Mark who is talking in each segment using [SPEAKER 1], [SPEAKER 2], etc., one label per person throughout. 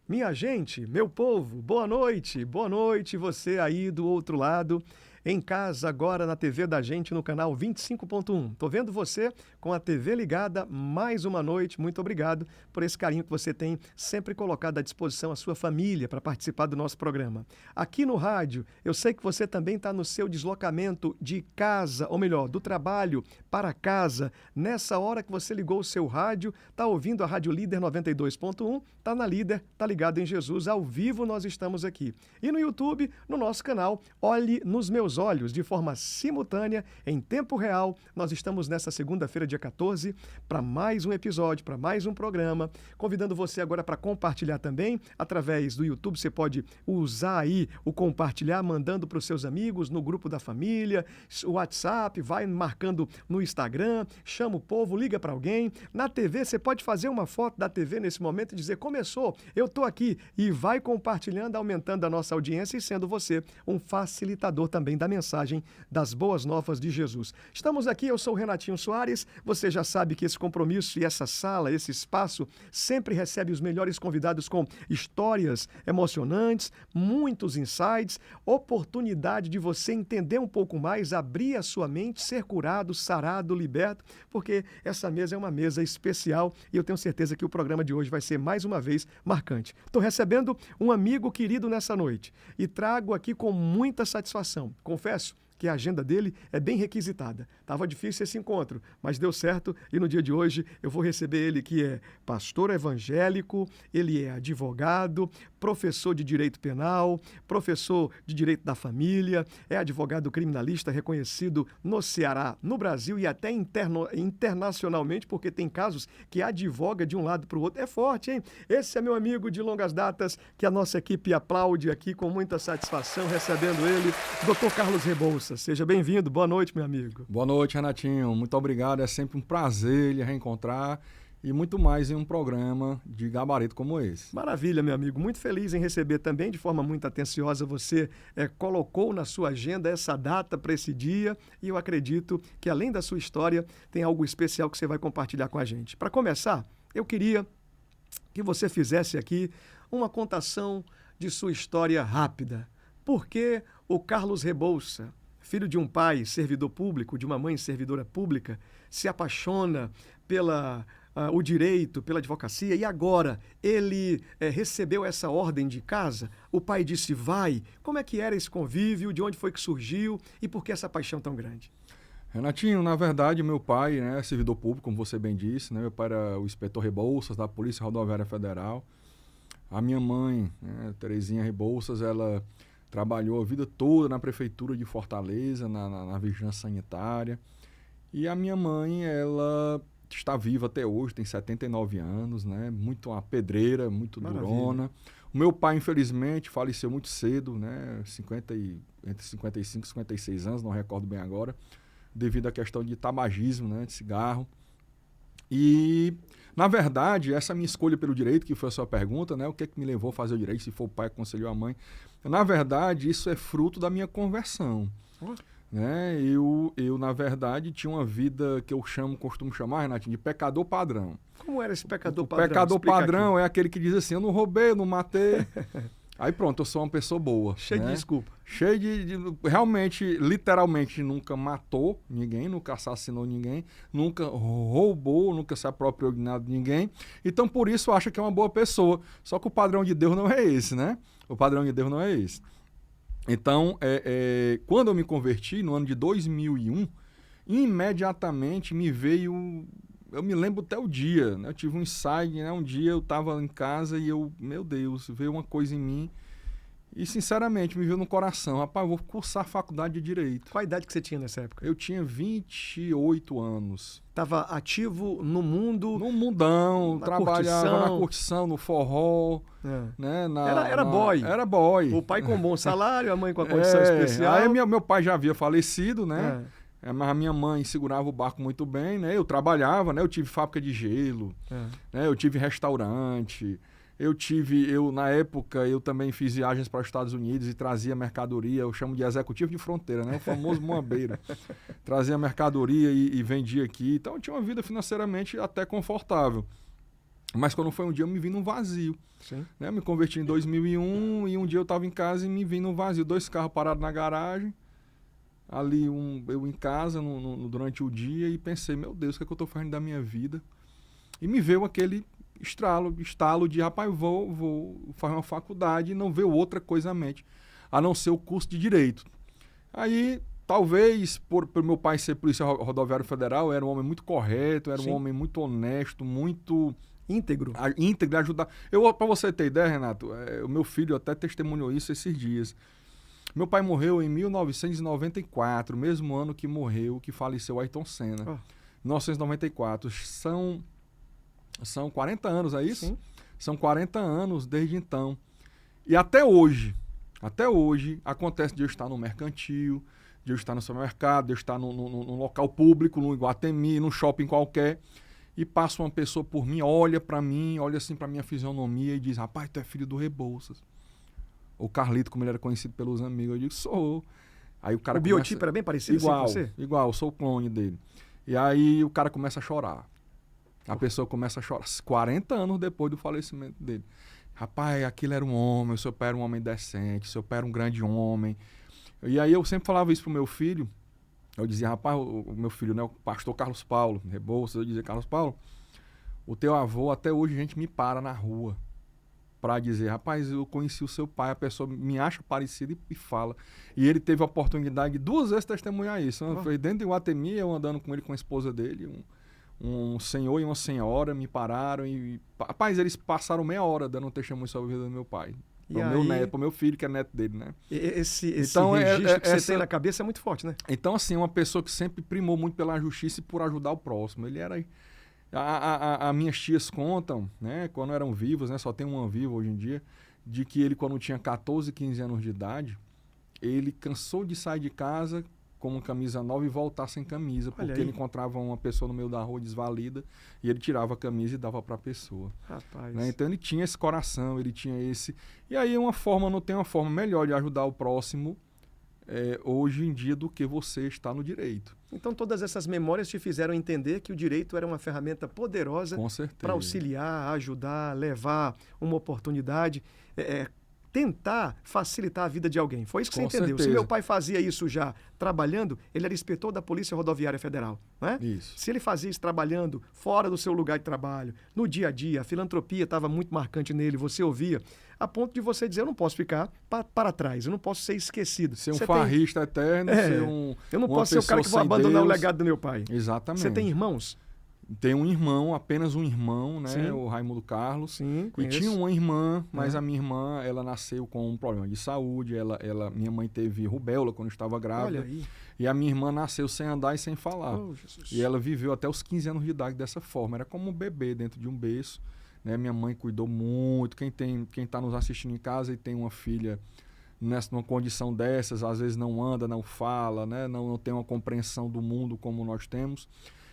[SPEAKER 1] Minha gente, meu povo, boa noite, você aí do outro lado, em casa agora na TV da gente no canal 25.1. Tô vendo você com a TV ligada mais uma noite, muito obrigado por esse carinho que você tem sempre colocado à disposição a sua família para participar do nosso programa. Aqui no rádio, eu sei que você também está no seu deslocamento de casa, ou melhor, do trabalho para casa. Nessa hora que você ligou o seu rádio, está ouvindo a Rádio Líder 92.1, está na Líder, está ligado em Jesus, ao vivo nós estamos aqui. E no YouTube, no nosso canal, Olhe nos Meus Olhos, de forma simultânea, em tempo real. Nós estamos nessa segunda-feira, dia 14, para mais um episódio, para mais um programa. Convidando você agora para compartilhar também, através do YouTube, você pode usar aí o compartilhar, mandando para os seus amigos, no grupo da família, o WhatsApp, vai marcando no Instagram, chama o povo, liga para alguém. Na TV, você pode fazer uma foto da TV nesse momento e dizer, começou, eu estou aqui, e vai compartilhando, aumentando a nossa audiência e sendo você um facilitador também da mensagem das boas novas de Jesus. Estamos aqui, eu sou o Renatinho Soares, você já sabe que esse compromisso e essa sala, esse espaço, sempre recebe os melhores convidados com histórias emocionantes, muitos insights, oportunidade de você entender um pouco mais, abrir a sua mente, ser curado, sarado, liberto, porque essa mesa é uma mesa especial e eu tenho certeza que o programa de hoje vai ser mais uma vez marcante. Estou recebendo um amigo querido nessa noite e trago aqui com muita satisfação. Confesso que a agenda dele é bem requisitada. Estava difícil esse encontro, mas deu certo e no dia de hoje eu vou receber ele, que é pastor evangélico, ele é advogado, professor de direito penal, professor de direito da família, é advogado criminalista reconhecido no Ceará, no Brasil e até internacionalmente, porque tem casos que advoga de um lado para o outro. É forte, hein? Esse é meu amigo de longas datas, que a nossa equipe aplaude aqui com muita satisfação, recebendo ele, Dr. Carlos Rebouças. Seja bem-vindo. Boa noite, meu amigo.
[SPEAKER 2] Boa noite, Renatinho. Muito obrigado. É sempre um prazer lhe reencontrar e muito mais em um programa de gabarito como esse.
[SPEAKER 1] Maravilha, meu amigo. Muito feliz em receber também, de forma muito atenciosa, você colocou na sua agenda essa data para esse dia e eu acredito que, além da sua história, tem algo especial que você vai compartilhar com a gente. Para começar, eu queria que você fizesse aqui uma contação de sua história rápida. Por que o Carlos Rebouça, filho de um pai servidor público, de uma mãe servidora pública, se apaixona o direito, pela advocacia, e agora ele recebeu essa ordem de casa? O pai disse, vai. Como é que era esse convívio? De onde foi que surgiu? E por que essa paixão tão grande?
[SPEAKER 2] Renatinho, na verdade, meu pai é servidor público, como você bem disse, né? Meu pai era o inspetor Rebouças, da Polícia Rodoviária Federal. A minha mãe, Terezinha Rebouças, ela trabalhou a vida toda na prefeitura de Fortaleza, na vigilância sanitária. E a minha mãe, ela está viva até hoje, tem 79 anos, né? Muito uma pedreira, muito durona. O meu pai, infelizmente, faleceu muito cedo, né? Entre 55 e 56 anos, não recordo bem agora, devido à questão de tabagismo, né? De cigarro. E, na verdade, essa minha escolha pelo direito, que foi a sua pergunta, né? O que é que me levou a fazer o direito, se foi o pai que aconselhou a mãe. Na verdade, isso é fruto da minha conversão. Né? Eu, na verdade, tinha uma vida que eu costumo chamar, Renatinho, de pecador padrão.
[SPEAKER 1] Como era esse pecador padrão?
[SPEAKER 2] O pecador
[SPEAKER 1] Explica
[SPEAKER 2] padrão
[SPEAKER 1] aqui.
[SPEAKER 2] é aquele que diz assim, eu não roubei, eu não matei. Aí pronto, eu sou uma pessoa boa.
[SPEAKER 1] Cheio de desculpa.
[SPEAKER 2] Cheio realmente, literalmente, nunca matou ninguém, nunca assassinou ninguém, nunca roubou, nunca se apropriou de nada de ninguém. Então, por isso, acha que é uma boa pessoa. Só que o padrão de Deus não é esse, né? O padrão de Deus não é esse. Então, quando eu me converti, no ano de 2001, imediatamente me veio... Eu me lembro até o dia, né? Eu tive um insight, né? Um dia eu estava em casa e meu Deus, veio uma coisa em mim e, sinceramente, me veio no coração. Rapaz, eu vou cursar a faculdade de Direito.
[SPEAKER 1] Qual a idade que você tinha nessa época?
[SPEAKER 2] Eu tinha 28 anos.
[SPEAKER 1] Estava ativo no mundo...
[SPEAKER 2] No mundão, trabalhava na curtição, no forró. Né?
[SPEAKER 1] Era boy.
[SPEAKER 2] Era boy.
[SPEAKER 1] O pai com bom salário, a mãe com a condição especial.
[SPEAKER 2] Aí meu pai já havia falecido, né? Mas a minha mãe segurava o barco muito bem, né? Eu trabalhava, né? Eu tive fábrica de gelo, né? Eu tive restaurante, na época, eu também fiz viagens para os Estados Unidos e trazia mercadoria, eu chamo de executivo de fronteira, né? O famoso moambeiro. Trazia mercadoria e vendia aqui, então eu tinha uma vida financeiramente até confortável. Mas quando foi um dia, eu me vi num vazio.
[SPEAKER 1] Sim.
[SPEAKER 2] Né? Eu me converti em 2001 e um dia eu estava em casa e me vi num vazio. 2 carros parados na garagem. Ali eu em casa durante o dia e pensei, meu Deus, o que é que eu estou fazendo da minha vida? E me veio aquele estalo de, rapaz, eu vou fazer uma faculdade e não veio outra coisa na mente, a não ser o curso de Direito. Aí, talvez, por meu pai ser polícia rodoviário federal, era um homem muito correto, era um homem muito honesto, muito...
[SPEAKER 1] Íntegro.
[SPEAKER 2] Íntegro, ajudar. Para você ter ideia, Renato, o meu filho até testemunhou isso esses dias. Meu pai morreu em 1994, mesmo ano que morreu, que faleceu Ayrton Senna. 1994. São 40 anos, é isso?
[SPEAKER 1] Sim.
[SPEAKER 2] São 40 anos desde então. E até hoje, acontece de eu estar no mercantil, de eu estar no supermercado, de eu estar num local público, no Iguatemi, num shopping qualquer, e passa uma pessoa por mim, olha assim pra minha fisionomia e diz, rapaz, tu é filho do Rebouças. O Carlito, como ele era conhecido pelos amigos, eu digo, sou. Aí o cara
[SPEAKER 1] biotipo era bem parecido
[SPEAKER 2] igual,
[SPEAKER 1] assim com você?
[SPEAKER 2] Igual, eu sou o clone dele. E aí o cara começa a chorar. A pessoa começa a chorar 40 anos depois do falecimento dele. Rapaz, aquilo era um homem, o seu pai era um homem decente, o seu pai era um grande homem. E aí eu sempre falava isso pro meu filho. Eu dizia, rapaz, o meu filho, né, o pastor Carlos Paulo, Rebouças, eu dizia, Carlos Paulo, o teu avô, até hoje a gente me para na rua para dizer, rapaz, eu conheci o seu pai, a pessoa me acha parecido e fala. E ele teve a oportunidade de 2 vezes testemunhar isso. Foi dentro de Iguatemi, eu andando com ele, com a esposa dele, um senhor e uma senhora me pararam e... Rapaz, eles passaram meia hora dando um testemunho sobre a vida do meu pai. Pro meu filho, que é neto dele, né?
[SPEAKER 1] Esse
[SPEAKER 2] então,
[SPEAKER 1] registro que você tem na cabeça é muito forte, né?
[SPEAKER 2] Então, assim, uma pessoa que sempre primou muito pela justiça e por ajudar o próximo. Ele era... As minhas tias contam, né, quando eram vivos, né, só tem uma viva hoje em dia, de que ele, quando tinha 14, 15 anos de idade, ele cansou de sair de casa com uma camisa nova e voltar sem camisa, porque ele encontrava uma pessoa no meio da rua desvalida e ele tirava a camisa e dava para a pessoa.
[SPEAKER 1] Rapaz.
[SPEAKER 2] Né? Então ele tinha esse coração, ele tinha esse... E aí não tem uma forma melhor de ajudar o próximo hoje em dia do que você estar no direito.
[SPEAKER 1] Então todas essas memórias te fizeram entender que o direito era uma ferramenta poderosa para auxiliar, ajudar, levar uma oportunidade, tentar facilitar a vida de alguém. Foi isso que você entendeu.
[SPEAKER 2] Certeza.
[SPEAKER 1] Se meu pai fazia isso já trabalhando, ele era inspetor da Polícia Rodoviária Federal, né?
[SPEAKER 2] Isso.
[SPEAKER 1] Se ele fazia isso trabalhando fora do seu lugar de trabalho, no dia a dia, a filantropia estava muito marcante nele, você ouvia, a ponto de você dizer, eu não posso ficar para trás, eu não posso ser esquecido.
[SPEAKER 2] Ser um farrista eterno, ser
[SPEAKER 1] eu não posso ser o cara que vou abandonar o legado do meu pai.
[SPEAKER 2] Exatamente.
[SPEAKER 1] Você tem irmãos?
[SPEAKER 2] Tem um irmão, apenas um irmão, né?
[SPEAKER 1] Sim.
[SPEAKER 2] O Raimundo Carlos.
[SPEAKER 1] Sim,
[SPEAKER 2] e tinha uma irmã, mas a minha irmã, ela nasceu com um problema de saúde. Minha mãe teve rubéola quando estava grávida.
[SPEAKER 1] Olha aí.
[SPEAKER 2] E a minha irmã nasceu sem andar e sem falar.
[SPEAKER 1] Oh, Jesus.
[SPEAKER 2] E ela viveu até os 15 anos de idade dessa forma. Era como um bebê dentro de um berço. Né? Minha mãe cuidou muito. Quem está nos assistindo em casa e tem uma filha numa condição dessas, às vezes não anda, não fala, né? Não tem uma compreensão do mundo como nós temos.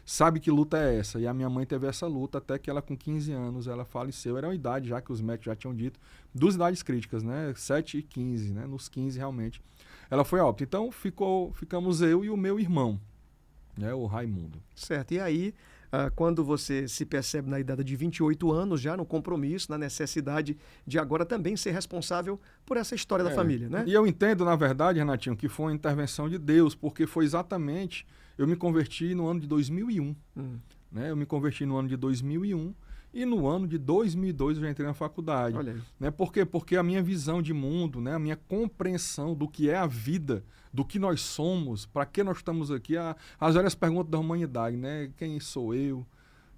[SPEAKER 2] Sabe que luta é essa. E a minha mãe teve essa luta até que ela, com 15 anos, ela faleceu. Era uma idade já que os médicos já tinham dito, 2 idades críticas, né? 7 e 15, né? Nos 15, realmente. Ela foi a óbito. Então, ficamos eu e o meu irmão, né? O Raimundo.
[SPEAKER 1] Certo. E aí, quando você se percebe na idade de 28 anos, já no compromisso, na necessidade de agora também ser responsável por essa história da família, né?
[SPEAKER 2] E eu entendo, na verdade, Renatinho, que foi uma intervenção de Deus, porque foi exatamente... Eu me converti no ano de 2001. Né? Eu me converti no ano de 2001 e no ano de 2002 eu já entrei na faculdade.
[SPEAKER 1] Olha aí.
[SPEAKER 2] Né? Por quê? Porque a minha visão de mundo, né? A minha compreensão do que é a vida, do que nós somos, para que nós estamos aqui, as várias perguntas da humanidade, né? Quem sou eu?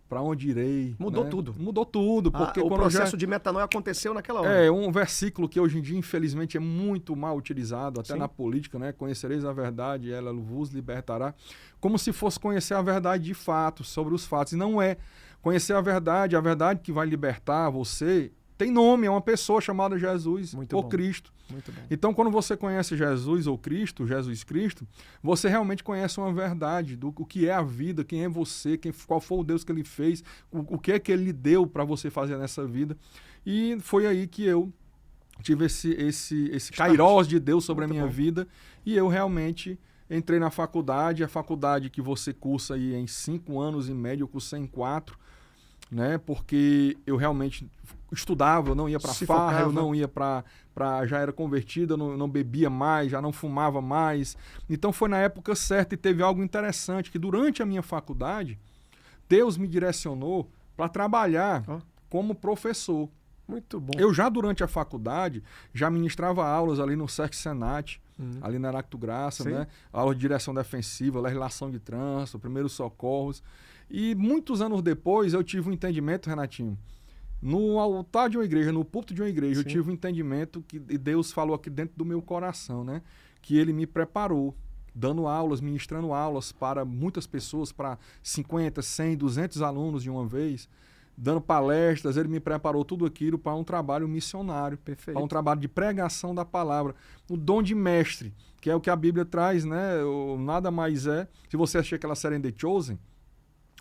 [SPEAKER 2] Para onde irei?
[SPEAKER 1] Mudou
[SPEAKER 2] né?
[SPEAKER 1] tudo.
[SPEAKER 2] Mudou tudo. Porque
[SPEAKER 1] o processo de metanoia aconteceu naquela hora.
[SPEAKER 2] É um versículo que hoje em dia, infelizmente, é muito mal utilizado, até
[SPEAKER 1] Sim.
[SPEAKER 2] na política, né? Conhecereis a verdade, ela vos libertará. Como se fosse conhecer a verdade de fato, sobre os fatos. E não é. Conhecer a verdade que vai libertar você, tem nome, é uma pessoa chamada Jesus ou Cristo.
[SPEAKER 1] Muito bom.
[SPEAKER 2] Então, quando você conhece Jesus ou Cristo, Jesus Cristo, você realmente conhece uma verdade do que é a vida, quem é você, qual foi o Deus que ele fez, o que é que ele lhe deu para você fazer nessa vida. E foi aí que eu tive esse kairós de Deus sobre a minha vida e eu realmente entrei na faculdade, a faculdade que você cursa aí em 5 anos em média, eu cursei em 4. né? Porque eu realmente estudava, eu não ia para farra, eu não ia para já era convertido, eu não bebia mais, já não fumava mais. Então foi na época certa e teve algo interessante que durante a minha faculdade Deus me direcionou para trabalhar como professor.
[SPEAKER 1] Muito bom.
[SPEAKER 2] Eu já durante a faculdade já ministrava aulas ali no Sesc Senat, ali na Aracto Graça, né? Aula de direção defensiva, legislação de trânsito, primeiros socorros. E muitos anos depois eu tive um entendimento, Renatinho, no altar de uma igreja, no púlpito de uma igreja, eu tive um entendimento que Deus falou aqui dentro do meu coração, né? Que ele me preparou, dando aulas, ministrando aulas para muitas pessoas, para 50, 100, 200 alunos de uma vez, dando palestras. Ele me preparou tudo aquilo para um trabalho missionário, para um trabalho de pregação da palavra, o dom de mestre, que é o que a Bíblia traz, né? Nada mais é, se você assistir aquela série The Chosen,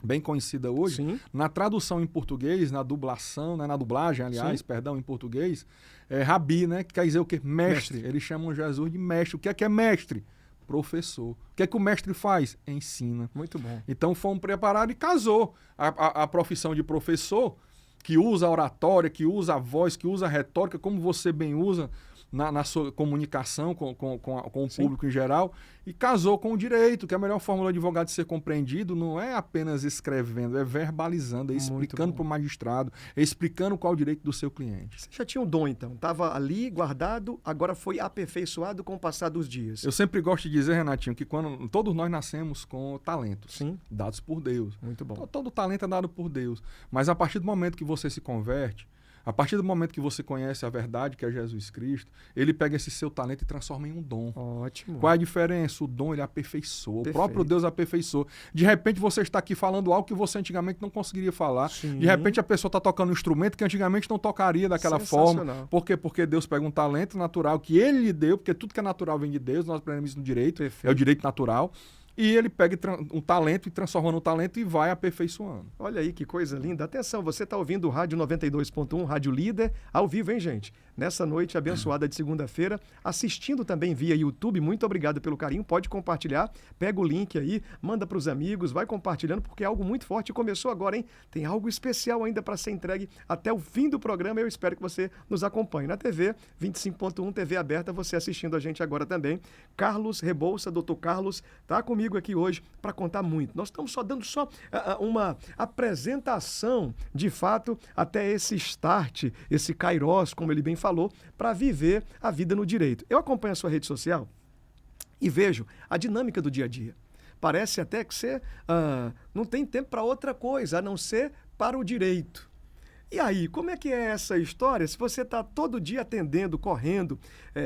[SPEAKER 2] bem conhecida hoje, na tradução em português, na dublação, né, na dublagem, aliás, perdão, em português, é Rabi, né, que quer dizer o quê? Mestre. Eles chamam Jesus de mestre. O que é mestre? Professor. O que é que o mestre faz? Ensina.
[SPEAKER 1] Muito bom.
[SPEAKER 2] Então fomos preparados e casou a profissão de professor, que usa a oratória, que usa a voz, que usa a retórica, como você bem usa na sua comunicação com o público em geral, e casou com o direito, que a melhor forma do advogado de ser compreendido não é apenas escrevendo, é verbalizando, é explicando para o magistrado, é explicando qual é o direito do seu cliente.
[SPEAKER 1] Você já tinha um dom, então? Estava ali, guardado, agora foi aperfeiçoado com o passar dos dias.
[SPEAKER 2] Eu sempre gosto de dizer, Renatinho, que quando todos nós nascemos com talentos dados por Deus.
[SPEAKER 1] Muito bom.
[SPEAKER 2] Todo talento é dado por Deus. Mas a partir do momento que você se converte, a partir do momento que você conhece a verdade, que é Jesus Cristo, ele pega esse seu talento e transforma em um dom.
[SPEAKER 1] Ótimo.
[SPEAKER 2] Qual é a diferença? O dom, ele aperfeiçoa. O próprio Deus aperfeiçoa. De repente, você está aqui falando algo que você antigamente não conseguiria falar. De repente, a pessoa está tocando um instrumento que antigamente não tocaria daquela forma. Por quê? Porque Deus pega um talento natural que ele lhe deu, porque tudo que é natural vem de Deus, nós aprendemos isso no direito, é o direito natural. E ele pega um talento e transforma no talento e vai aperfeiçoando.
[SPEAKER 1] Olha aí que coisa linda. Atenção, você está ouvindo o Rádio 92.1, Rádio Líder, ao vivo, hein, gente? Nessa noite abençoada de segunda-feira, assistindo também via YouTube. Muito obrigado pelo carinho. Pode compartilhar, pega o link aí, manda para os amigos, vai compartilhando, porque é algo muito forte. Começou agora, hein? Tem algo especial ainda para ser entregue até o fim do programa. Eu espero que você nos acompanhe na TV 25.1, TV aberta, você assistindo a gente agora também. Carlos Rebouça, doutor Carlos, tá comigo aqui hoje para contar muito. Nós estamos só dando uma apresentação, de fato, até esse start, esse Kairos, como ele bem falou, para viver a vida no direito. Eu acompanho a sua rede social e vejo a dinâmica do dia a dia. Parece até que você não tem tempo para outra coisa, a não ser para o direito. E aí, como é que é essa história se você está todo dia atendendo, correndo,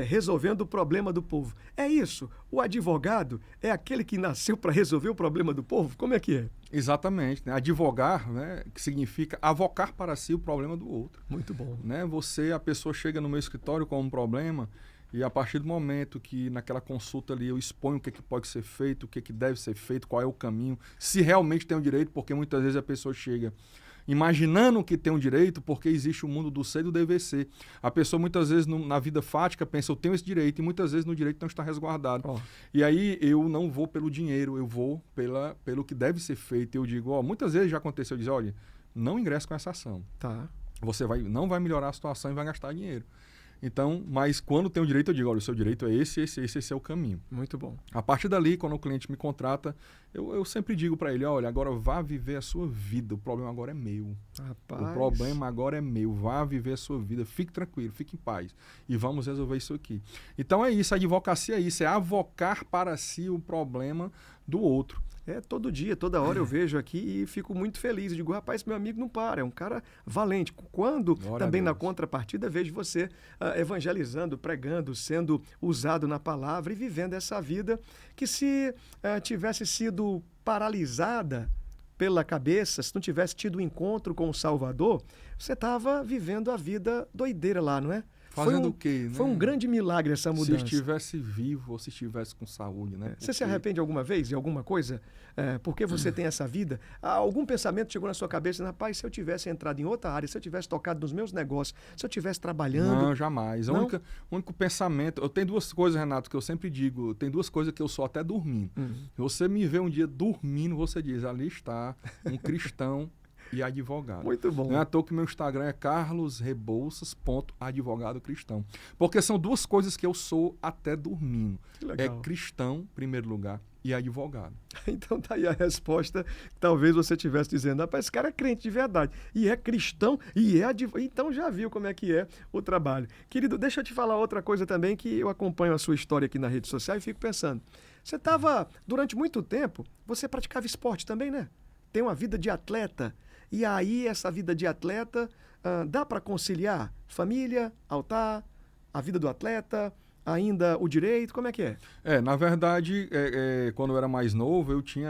[SPEAKER 1] resolvendo o problema do povo? É isso? O advogado é aquele que nasceu para resolver o problema do povo? Como é que é?
[SPEAKER 2] Exatamente. Né? Advogar, né, que significa avocar para si o problema do outro.
[SPEAKER 1] Muito bom.
[SPEAKER 2] Né? A pessoa chega no meu escritório com um problema e a partir do momento que naquela consulta ali eu exponho o que pode ser feito, o que deve ser feito, qual é o caminho, se realmente tem o direito, porque muitas vezes a pessoa chega imaginando que tem um direito, porque existe o mundo do ser e do dever ser. A pessoa muitas vezes na vida fática pensa, eu tenho esse direito, e muitas vezes no direito não está resguardado. E aí eu não vou pelo dinheiro, eu vou pelo que deve ser feito. Eu digo, muitas vezes já aconteceu, eu digo, olha, não ingresse com essa ação.
[SPEAKER 1] Tá.
[SPEAKER 2] Você não vai melhorar a situação e vai gastar dinheiro. Então, mas quando tem o direito, eu digo, olha, o seu direito é esse é o caminho.
[SPEAKER 1] Muito bom.
[SPEAKER 2] A partir dali, quando o cliente me contrata, eu sempre digo para ele, olha, agora vá viver a sua vida, o problema agora é meu.
[SPEAKER 1] Rapaz.
[SPEAKER 2] O problema agora é meu, vá viver a sua vida, fique tranquilo, fique em paz e vamos resolver isso aqui. Então é isso, a advocacia é isso, é avocar para si o problema do outro.
[SPEAKER 1] Todo dia, toda hora eu vejo aqui e fico muito feliz. Eu digo, rapaz, meu amigo não para, é um cara valente. Quando também na contrapartida vejo você evangelizando, pregando, sendo usado na palavra e vivendo essa vida que se tivesse sido paralisada pela cabeça, se não tivesse tido um encontro com o Salvador, você estava vivendo a vida doideira lá, não é?
[SPEAKER 2] Fazendo o quê? Né?
[SPEAKER 1] Foi um grande milagre essa mudança.
[SPEAKER 2] Se estivesse vivo ou se estivesse com saúde, né?
[SPEAKER 1] Você se arrepende alguma vez de alguma coisa? Porque você tem essa vida? Algum pensamento chegou na sua cabeça, rapaz, se eu tivesse entrado em outra área, se eu tivesse tocado nos meus negócios, se eu tivesse trabalhando...
[SPEAKER 2] Não, jamais. O único pensamento... Eu tenho duas coisas, Renato, que eu sempre digo. Tem duas coisas que eu sou até dormindo. Você me vê um dia dormindo, você diz, ali está um cristão e advogado.
[SPEAKER 1] Muito bom.
[SPEAKER 2] Não é à toa que meu Instagram é carlosrebouças.advogadocristão. Porque são duas coisas que eu sou até dormindo.
[SPEAKER 1] Que legal.
[SPEAKER 2] É cristão, em primeiro lugar, e advogado.
[SPEAKER 1] Então tá aí a resposta que talvez você estivesse dizendo, rapaz, esse cara é crente de verdade, e é cristão, e é advogado, então já viu como é que é o trabalho. Querido, deixa eu te falar outra coisa também, que eu acompanho a sua história aqui na rede social e fico pensando, você estava, durante muito tempo, você praticava esporte também, né? Tem uma vida de atleta, e aí essa vida de atleta, dá para conciliar família, altar, a vida do atleta, ainda o direito, como é que é?
[SPEAKER 2] Na verdade, quando eu era mais novo, eu tinha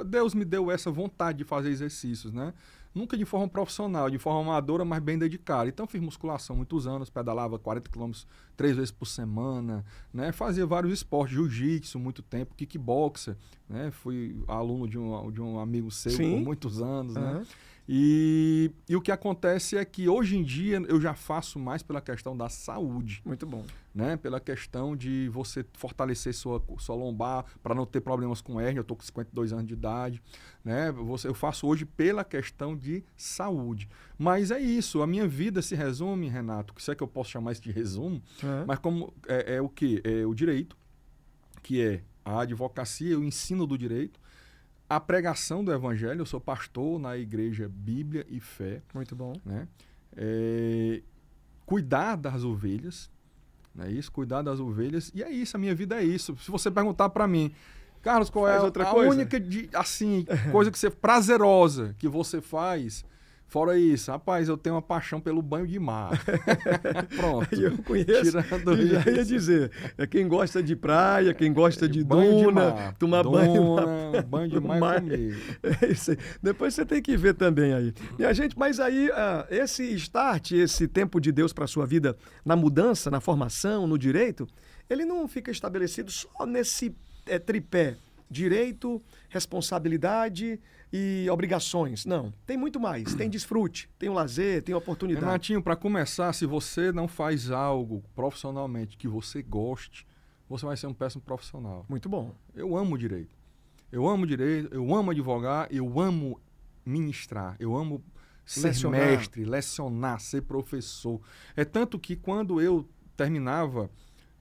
[SPEAKER 2] Deus me deu essa vontade de fazer exercícios, né? Nunca de forma profissional, de forma amadora, mas bem dedicada. Então, fiz musculação muitos anos, pedalava 40 quilômetros 3 vezes por semana, né? Fazia vários esportes, jiu-jitsu muito tempo, kickboxer, né? Fui aluno de um amigo seu
[SPEAKER 1] Sim.
[SPEAKER 2] por muitos anos,
[SPEAKER 1] Uhum.
[SPEAKER 2] né? E o que acontece é que hoje em dia eu já faço mais pela questão da saúde.
[SPEAKER 1] Muito bom.
[SPEAKER 2] Né? Pela questão de você fortalecer sua lombar para não ter problemas com hérnia. Eu estou com 52 anos de idade. Né? Eu faço hoje pela questão de saúde. Mas é isso. A minha vida se resume, Renato, que se é que eu posso chamar isso de resumo, mas como é o quê? É o direito, que é a advocacia, o ensino do direito, a pregação do evangelho. Eu sou pastor na igreja Bíblia e Fé.
[SPEAKER 1] Muito bom.
[SPEAKER 2] Né? Cuidar das ovelhas. Não é isso? Cuidar das ovelhas. E é isso, a minha vida é isso. Se você perguntar para mim, Carlos, qual
[SPEAKER 1] Faz
[SPEAKER 2] é
[SPEAKER 1] outra
[SPEAKER 2] a
[SPEAKER 1] coisa?
[SPEAKER 2] única coisa que prazerosa que você faz? Fora isso, rapaz, eu tenho uma paixão pelo banho de mar. Pronto.
[SPEAKER 1] Eu conheço,
[SPEAKER 2] Tirando
[SPEAKER 1] e já ia
[SPEAKER 2] isso.
[SPEAKER 1] dizer, é quem gosta de praia, quem gosta de
[SPEAKER 2] Banho de
[SPEAKER 1] duna,
[SPEAKER 2] mar.
[SPEAKER 1] tomar banho
[SPEAKER 2] Banho de mar é comigo.
[SPEAKER 1] É isso aí. Depois você tem que ver também aí. Minha gente, mas aí esse start, esse tempo de Deus para a sua vida, na mudança, na formação, no direito, ele não fica estabelecido só nesse tripé. Direito, responsabilidade e obrigações. Não, tem muito mais. Tem desfrute, tem o lazer, tem oportunidade.
[SPEAKER 2] Renatinho, para começar, se você não faz algo profissionalmente que você goste, você vai ser um péssimo profissional.
[SPEAKER 1] Muito bom.
[SPEAKER 2] Eu amo direito. Eu amo direito, eu amo advogar, eu amo ministrar, eu amo ser mestre, lecionar, ser professor. É tanto que quando eu terminava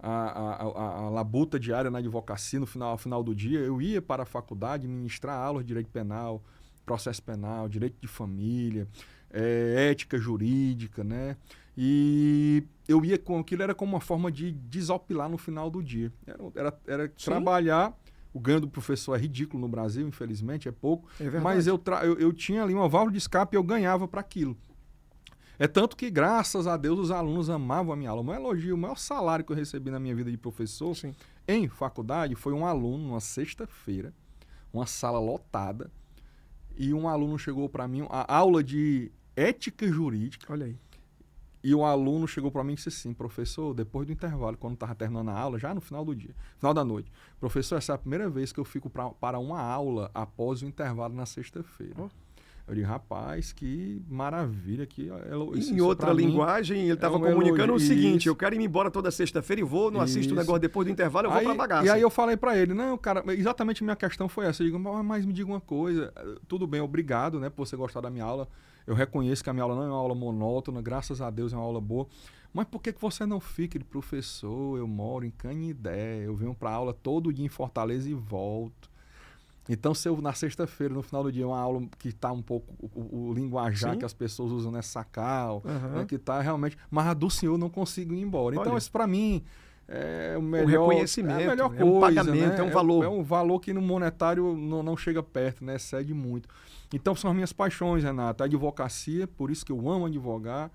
[SPEAKER 2] a labuta diária na advocacia, ao final do dia, eu ia para a faculdade ministrar aulas de direito penal, processo penal, direito de família, ética jurídica, né? E eu ia com aquilo, era como uma forma de desopilar no final do dia. Era trabalhar. O ganho do professor é ridículo no Brasil, infelizmente, é pouco.
[SPEAKER 1] É verdade.
[SPEAKER 2] Mas eu tinha ali uma válvula de escape e eu ganhava para aquilo. É tanto que, graças a Deus, os alunos amavam a minha aula. O maior elogio, o maior salário que eu recebi na minha vida de professor,
[SPEAKER 1] Sim,
[SPEAKER 2] em faculdade, foi um aluno, numa sexta-feira, uma sala lotada, e um aluno chegou para mim, a aula de ética jurídica,
[SPEAKER 1] olha aí.
[SPEAKER 2] e o aluno chegou para mim e disse assim, professor, depois do intervalo, quando estava terminando a aula, já no final do dia, final da noite, professor, essa é a primeira vez que eu fico para uma aula após o intervalo na sexta-feira.
[SPEAKER 1] Oh.
[SPEAKER 2] Eu digo, rapaz, que maravilha.
[SPEAKER 1] Em outra linguagem, ele estava comunicando o seguinte, eu quero ir embora toda sexta-feira e vou, não assisto o negócio depois do intervalo, eu vou pra bagaça.
[SPEAKER 2] E aí eu falei pra ele, não, cara, exatamente a minha questão foi essa. Eu digo, mas me diga uma coisa, tudo bem, obrigado, né, por você gostar da minha aula. Eu reconheço que a minha aula não é uma aula monótona, graças a Deus é uma aula boa. Mas por que você não fica de professor? Eu moro em Canindé, eu venho pra aula todo dia em Fortaleza e volto. Então, se eu, na sexta-feira, no final do dia, uma aula que está um pouco, o linguajar
[SPEAKER 1] Sim.
[SPEAKER 2] que as pessoas usam, né, sacal, né, que está realmente... Mas a do senhor não consigo ir embora. Olha. Então, isso para mim é o melhor...
[SPEAKER 1] O reconhecimento,
[SPEAKER 2] é a melhor coisa,
[SPEAKER 1] um pagamento,
[SPEAKER 2] né?
[SPEAKER 1] é um valor.
[SPEAKER 2] É um valor que no monetário não chega perto, né, excede muito. Então, são as minhas paixões, Renato. A advocacia, por isso que eu amo advogar.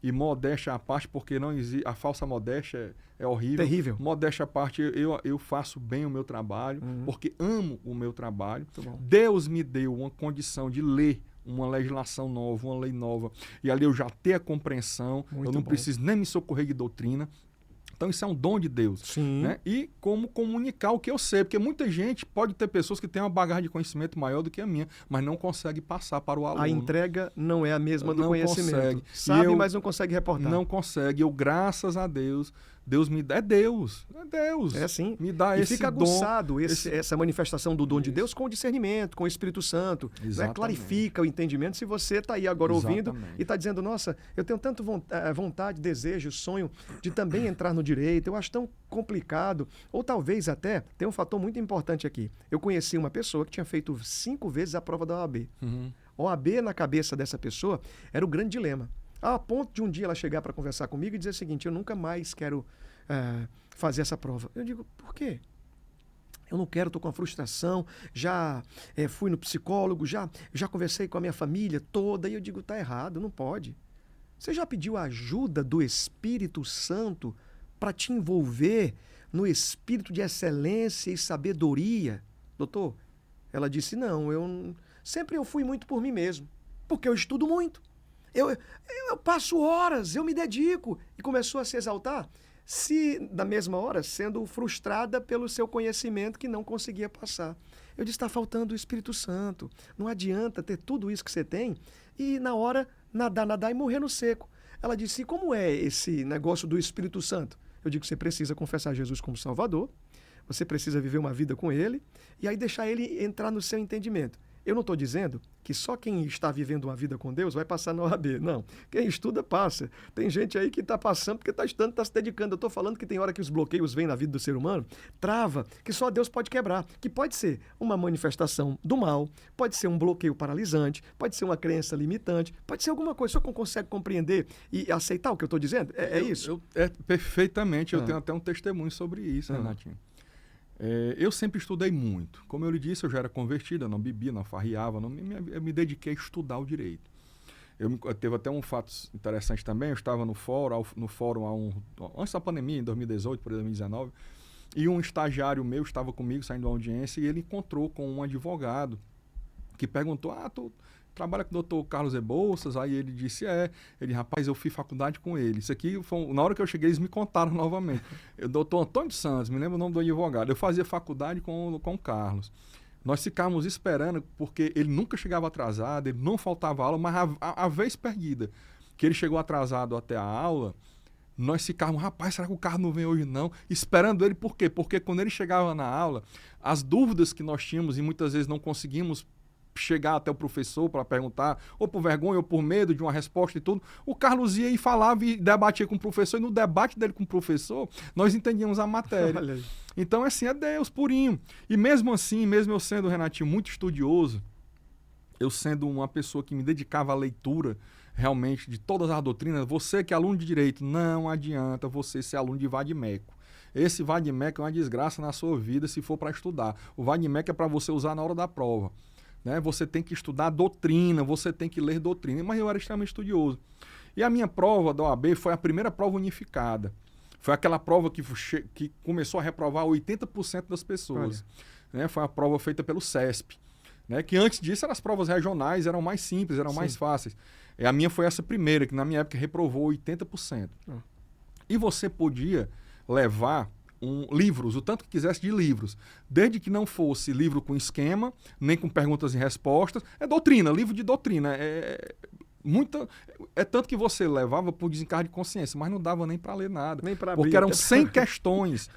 [SPEAKER 2] E modéstia à parte, porque não existe, a falsa modéstia é horrível.
[SPEAKER 1] Terrível.
[SPEAKER 2] Modéstia à parte, eu faço bem o meu trabalho, porque amo o meu trabalho.
[SPEAKER 1] Muito bom.
[SPEAKER 2] Deus me deu uma condição de ler uma legislação nova, uma lei nova, e ali eu já ter a compreensão,
[SPEAKER 1] Muito
[SPEAKER 2] eu não
[SPEAKER 1] bom.
[SPEAKER 2] preciso nem me socorrer de doutrina. Então isso é um dom de Deus.
[SPEAKER 1] Sim.
[SPEAKER 2] Né? E como comunicar o que eu sei, porque muita gente pode ter pessoas que têm uma bagagem de conhecimento maior do que a minha, mas não consegue passar para o aluno.
[SPEAKER 1] A entrega não é a mesma do
[SPEAKER 2] Não
[SPEAKER 1] conhecimento.
[SPEAKER 2] consegue.
[SPEAKER 1] Sabe,
[SPEAKER 2] E eu
[SPEAKER 1] mas não consegue reportar.
[SPEAKER 2] Não consegue. Eu, graças a Deus, Deus me dá, é Deus.
[SPEAKER 1] É assim.
[SPEAKER 2] Me dá
[SPEAKER 1] e
[SPEAKER 2] esse
[SPEAKER 1] fica
[SPEAKER 2] dom.
[SPEAKER 1] aguçado essa manifestação do dom de Deus com o discernimento, com o Espírito Santo. Né? Clarifica o entendimento. Se você está aí agora ouvindo e está dizendo, nossa, eu tenho tanto vontade, desejo, sonho de também entrar no direito, eu acho tão complicado. Ou talvez até, tem um fator muito importante aqui. Eu conheci uma pessoa que tinha feito 5 vezes a prova da OAB. OAB na cabeça dessa pessoa era o grande dilema. A ponto de um dia ela chegar para conversar comigo e dizer o seguinte, eu nunca mais quero fazer essa prova. Eu digo, por quê? Eu não quero, estou com uma frustração, já fui no psicólogo, já conversei com a minha família toda, e eu digo, tá errado, não pode. Você já pediu a ajuda do Espírito Santo para te envolver no espírito de excelência e sabedoria? Doutor, ela disse, não, sempre eu fui muito por mim mesmo, porque eu estudo muito. Eu passo horas, eu me dedico. E começou a se exaltar, na mesma hora, sendo frustrada pelo seu conhecimento que não conseguia passar. Eu disse, está faltando o Espírito Santo. Não adianta ter tudo isso que você tem e na hora nadar e morrer no seco. Ela disse, e como é esse negócio do Espírito Santo? Eu digo, você precisa confessar Jesus como Salvador, você precisa viver uma vida com Ele e aí deixar Ele entrar no seu entendimento. Eu não estou dizendo que só quem está vivendo uma vida com Deus vai passar na OAB. Não. Quem estuda, passa. Tem gente aí que está passando porque está estudando, está se dedicando. Eu estou falando que tem hora que os bloqueios vêm na vida do ser humano, trava, que só Deus pode quebrar. Que pode ser uma manifestação do mal, pode ser um bloqueio paralisante, pode ser uma crença limitante, pode ser alguma coisa. Só que consegue compreender e aceitar o que eu estou dizendo? É isso?
[SPEAKER 2] Perfeitamente. Eu tenho até um testemunho sobre isso, Renatinho. Eu sempre estudei muito. Como eu lhe disse, eu já era convertido, eu não bebia, não farriava, eu me dediquei a estudar o direito. Teve até um fato interessante também, eu estava no fórum antes da pandemia, em 2018, por 2019, e um estagiário meu estava comigo, saindo da audiência, e ele encontrou com um advogado que perguntou, tu trabalha com o doutor Carlos Rebouças? Aí ele disse, rapaz, eu fiz faculdade com ele. Isso aqui, na hora que eu cheguei, eles me contaram novamente. O doutor Antônio Santos, me lembro o nome do advogado, eu fazia faculdade com o Carlos. Nós ficávamos esperando, porque ele nunca chegava atrasado, ele não faltava aula, mas a vez perdida que ele chegou atrasado até a aula, nós ficávamos, rapaz, será que o Carlos não vem hoje não? Esperando ele, por quê? Porque quando ele chegava na aula, as dúvidas que nós tínhamos e muitas vezes não conseguimos chegar até o professor para perguntar, ou por vergonha ou por medo de uma resposta e tudo, o Carlos ia e falava e debatia com o professor, e no debate dele com o professor, nós entendíamos a matéria. Então, assim, é Deus purinho. E mesmo assim, mesmo eu sendo, Renatinho, muito estudioso, eu sendo uma pessoa que me dedicava à leitura realmente de todas as doutrinas, você que é aluno de direito, não adianta você ser aluno de vade-mecum. Esse vade-mecum é uma desgraça na sua vida se for para estudar. O vade-mecum é para você usar na hora da prova. Né? Você tem que estudar doutrina, você tem que ler doutrina, mas eu era extremamente estudioso. E a minha prova da OAB foi a primeira prova unificada. Foi aquela prova que começou a reprovar 80% das pessoas. Né? Foi a prova feita pelo CESP. Né? Que antes disso as provas regionais eram mais simples, eram mais fáceis. E a minha foi essa primeira, que na minha época reprovou 80%. E você podia levar livros, o tanto que quisesse de livros, desde que não fosse livro com esquema, nem com perguntas e respostas, é doutrina, livro de doutrina, é tanto que você levava por desencargo de consciência, mas não dava nem para ler nada, porque eram 100 questões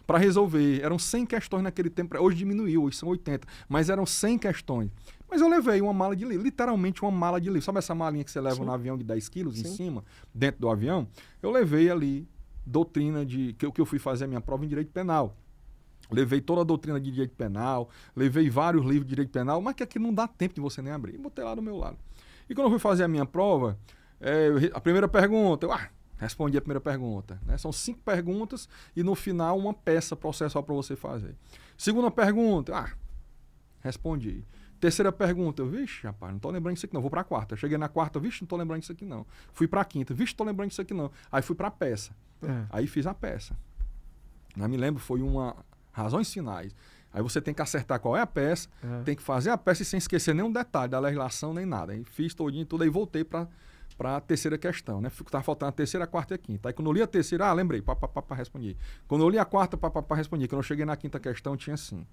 [SPEAKER 2] para resolver, eram 100 questões naquele tempo, hoje diminuiu, hoje são 80, mas eram 100 questões. Mas eu levei uma mala de livro, literalmente uma mala de livro, sabe essa malinha que você leva no avião de 10 quilos em cima, dentro do avião? Eu levei ali doutrina que eu fui fazer a minha prova em direito penal. Levei toda a doutrina de direito penal, levei vários livros de direito penal, mas que aqui não dá tempo de você nem abrir. E botei lá do meu lado. E quando eu fui fazer a minha prova, a primeira pergunta, eu respondi a primeira pergunta. Né? São 5 perguntas e no final uma peça processual para você fazer. Segunda pergunta, respondi. Terceira pergunta, vixe, rapaz, não tô lembrando disso aqui não, vou pra quarta. Eu cheguei na quarta, vixe, não tô lembrando disso aqui não. Fui pra quinta, vixe, não tô lembrando disso aqui não. Aí fui pra peça. Aí fiz a peça. Não me lembro, foi razões finais. Aí você tem que acertar qual é a peça, tem que fazer a peça e sem esquecer nenhum detalhe da legislação nem nada. Aí fiz todinho tudo, aí voltei pra a terceira questão, né? Tava faltando a terceira, a quarta e a quinta. Aí quando eu li a terceira, lembrei, respondi. Quando eu li a quarta, respondi. Quando eu cheguei na quinta questão, tinha assim: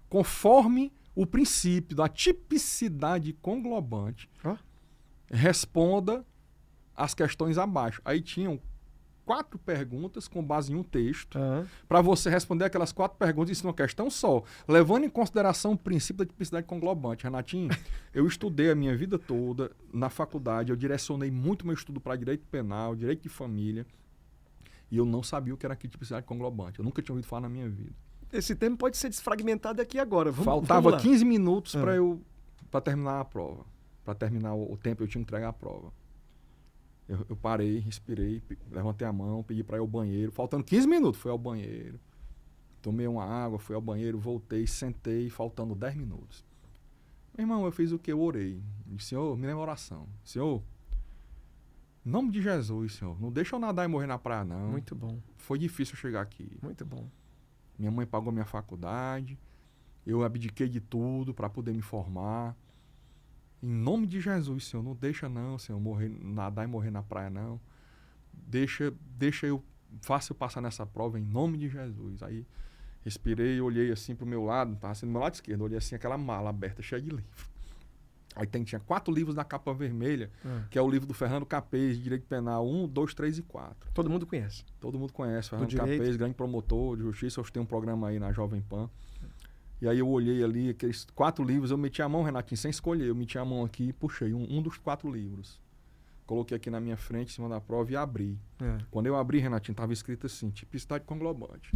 [SPEAKER 2] conforme o princípio da tipicidade conglobante, responda as questões abaixo. Aí tinham 4 perguntas com base em um texto,
[SPEAKER 1] Aham.
[SPEAKER 2] para você responder aquelas 4 perguntas em uma questão só, levando em consideração o princípio da tipicidade conglobante. Renatinho, eu estudei a minha vida toda na faculdade, eu direcionei muito meu estudo para direito penal, direito de família, e eu não sabia o que era tipicidade conglobante. Eu nunca tinha ouvido falar na minha vida.
[SPEAKER 1] Esse tema pode ser desfragmentado aqui agora.
[SPEAKER 2] Faltava
[SPEAKER 1] vamos lá.
[SPEAKER 2] 15 minutos para terminar a prova. Para terminar o tempo, eu tinha que entregar a prova. Eu parei, respirei, levantei a mão, pedi para ir ao banheiro. Faltando 15 minutos, fui ao banheiro. Tomei uma água, fui ao banheiro, voltei, sentei, faltando 10 minutos. Meu irmão, eu fiz o quê? Eu orei. Disse, Senhor, me lembra a oração. Senhor, em nome de Jesus, Senhor, não deixa eu nadar e morrer na praia, não.
[SPEAKER 1] Muito bom,
[SPEAKER 2] Foi difícil chegar aqui.
[SPEAKER 1] muito bom.
[SPEAKER 2] Minha mãe pagou minha faculdade, eu abdiquei de tudo para poder me formar. Em nome de Jesus, Senhor, não deixa não, Senhor, nadar e morrer na praia, não. Deixa eu, faça eu passar nessa prova em nome de Jesus. Aí respirei, olhei assim pro meu lado, estava sendo do meu lado esquerdo, olhei assim aquela mala aberta, cheia de livro. Aí tinha 4 livros na capa vermelha, que é o livro do Fernando Capês, de Direito Penal, 1, 2, 3 e 4.
[SPEAKER 1] Todo mundo conhece.
[SPEAKER 2] Todo mundo conhece, Fernando
[SPEAKER 1] direito.
[SPEAKER 2] Capês, grande promotor de justiça, hoje tem um programa aí na Jovem Pan. E aí eu olhei ali, aqueles 4 livros, eu meti a mão, Renatinho, sem escolher, eu meti a mão aqui e puxei um dos 4 livros. Coloquei aqui na minha frente, em cima da prova e abri. Quando eu abri, Renatinho, estava escrito assim, tipicidade conglobante.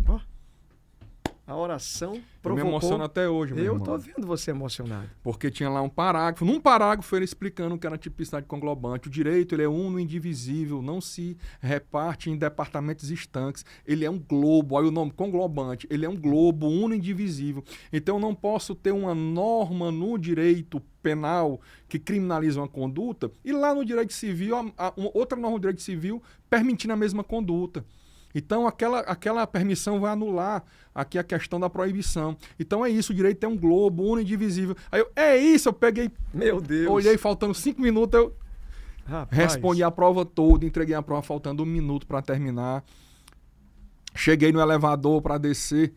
[SPEAKER 1] A oração
[SPEAKER 2] Eu me
[SPEAKER 1] provocou...
[SPEAKER 2] emociono até hoje, meu
[SPEAKER 1] Eu
[SPEAKER 2] irmão.
[SPEAKER 1] tô vendo você emocionado.
[SPEAKER 2] Porque tinha lá um parágrafo. Num parágrafo ele explicando o que era a tipicidade conglobante. O direito ele é uno e indivisível, não se reparte em departamentos estanques. Ele é um globo, olha o nome, conglobante. Ele é um globo uno e indivisível. Então eu não posso ter uma norma no direito penal que criminaliza uma conduta e lá no direito civil, outra norma do direito civil permitindo a mesma conduta. Então, aquela permissão vai anular aqui a questão da proibição. Então, é isso, o direito é um globo, uno e indivisível. Aí eu peguei,
[SPEAKER 1] Meu Deus.
[SPEAKER 2] olhei, faltando 5 minutos, eu
[SPEAKER 1] Rapaz.
[SPEAKER 2] respondi a prova toda, entreguei a prova faltando 1 minuto para terminar. Cheguei no elevador para descer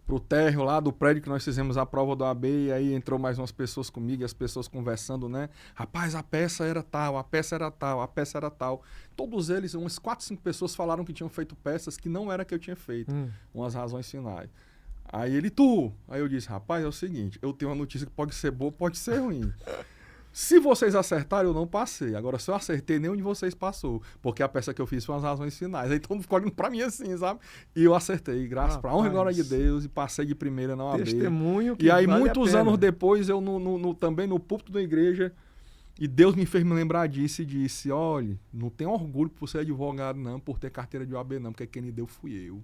[SPEAKER 2] pro térreo lá do prédio que nós fizemos a prova do AB, e aí entrou mais umas pessoas comigo, e as pessoas conversando, né? Rapaz, a peça era tal, a peça era tal, a peça era tal. Todos eles, umas 4, 5 pessoas falaram que tinham feito peças que não era que eu tinha feito. Umas razões finais. Aí ele, Aí eu disse, rapaz, é o seguinte, eu tenho uma notícia que pode ser boa, pode ser ruim. Se vocês acertarem, eu não passei. Agora, se eu acertei, nenhum de vocês passou. Porque a peça que eu fiz foi umas razões finais. Aí todo mundo ficou olhando pra mim assim, sabe? E eu acertei, graças pra honra e glória de Deus, e passei de primeira na OAB.
[SPEAKER 1] Testemunho que
[SPEAKER 2] E aí,
[SPEAKER 1] vale
[SPEAKER 2] muitos
[SPEAKER 1] a pena.
[SPEAKER 2] anos depois, eu também no púlpito da igreja, e Deus me fez me lembrar disso e disse, olha, não tem orgulho por ser advogado, não, por ter carteira de OAB, não, porque quem me deu fui eu.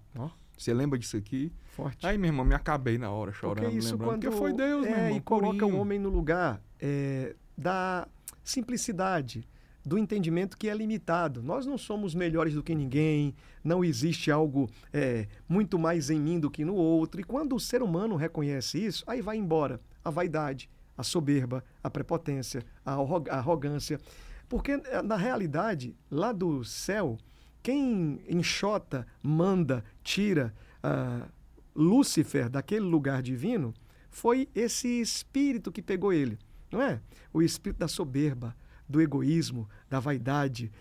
[SPEAKER 2] Você lembra disso aqui?
[SPEAKER 1] Forte.
[SPEAKER 2] Aí, meu irmão, me acabei na hora, chorando,
[SPEAKER 1] Porque isso
[SPEAKER 2] lembrando.
[SPEAKER 1] quando
[SPEAKER 2] Porque foi Deus, meu irmão.
[SPEAKER 1] e coloca
[SPEAKER 2] purinho.
[SPEAKER 1] o homem no lugar da simplicidade, do entendimento que é limitado. Nós não somos melhores do que ninguém, não existe algo muito mais em mim do que no outro. E quando o ser humano reconhece isso, aí vai embora a vaidade, a soberba, a prepotência, a arrogância. Porque, na realidade, lá do céu, quem enxota, manda, tira Lúcifer daquele lugar divino foi esse espírito que pegou ele, não é? O espírito da soberba, do egoísmo, da vaidade,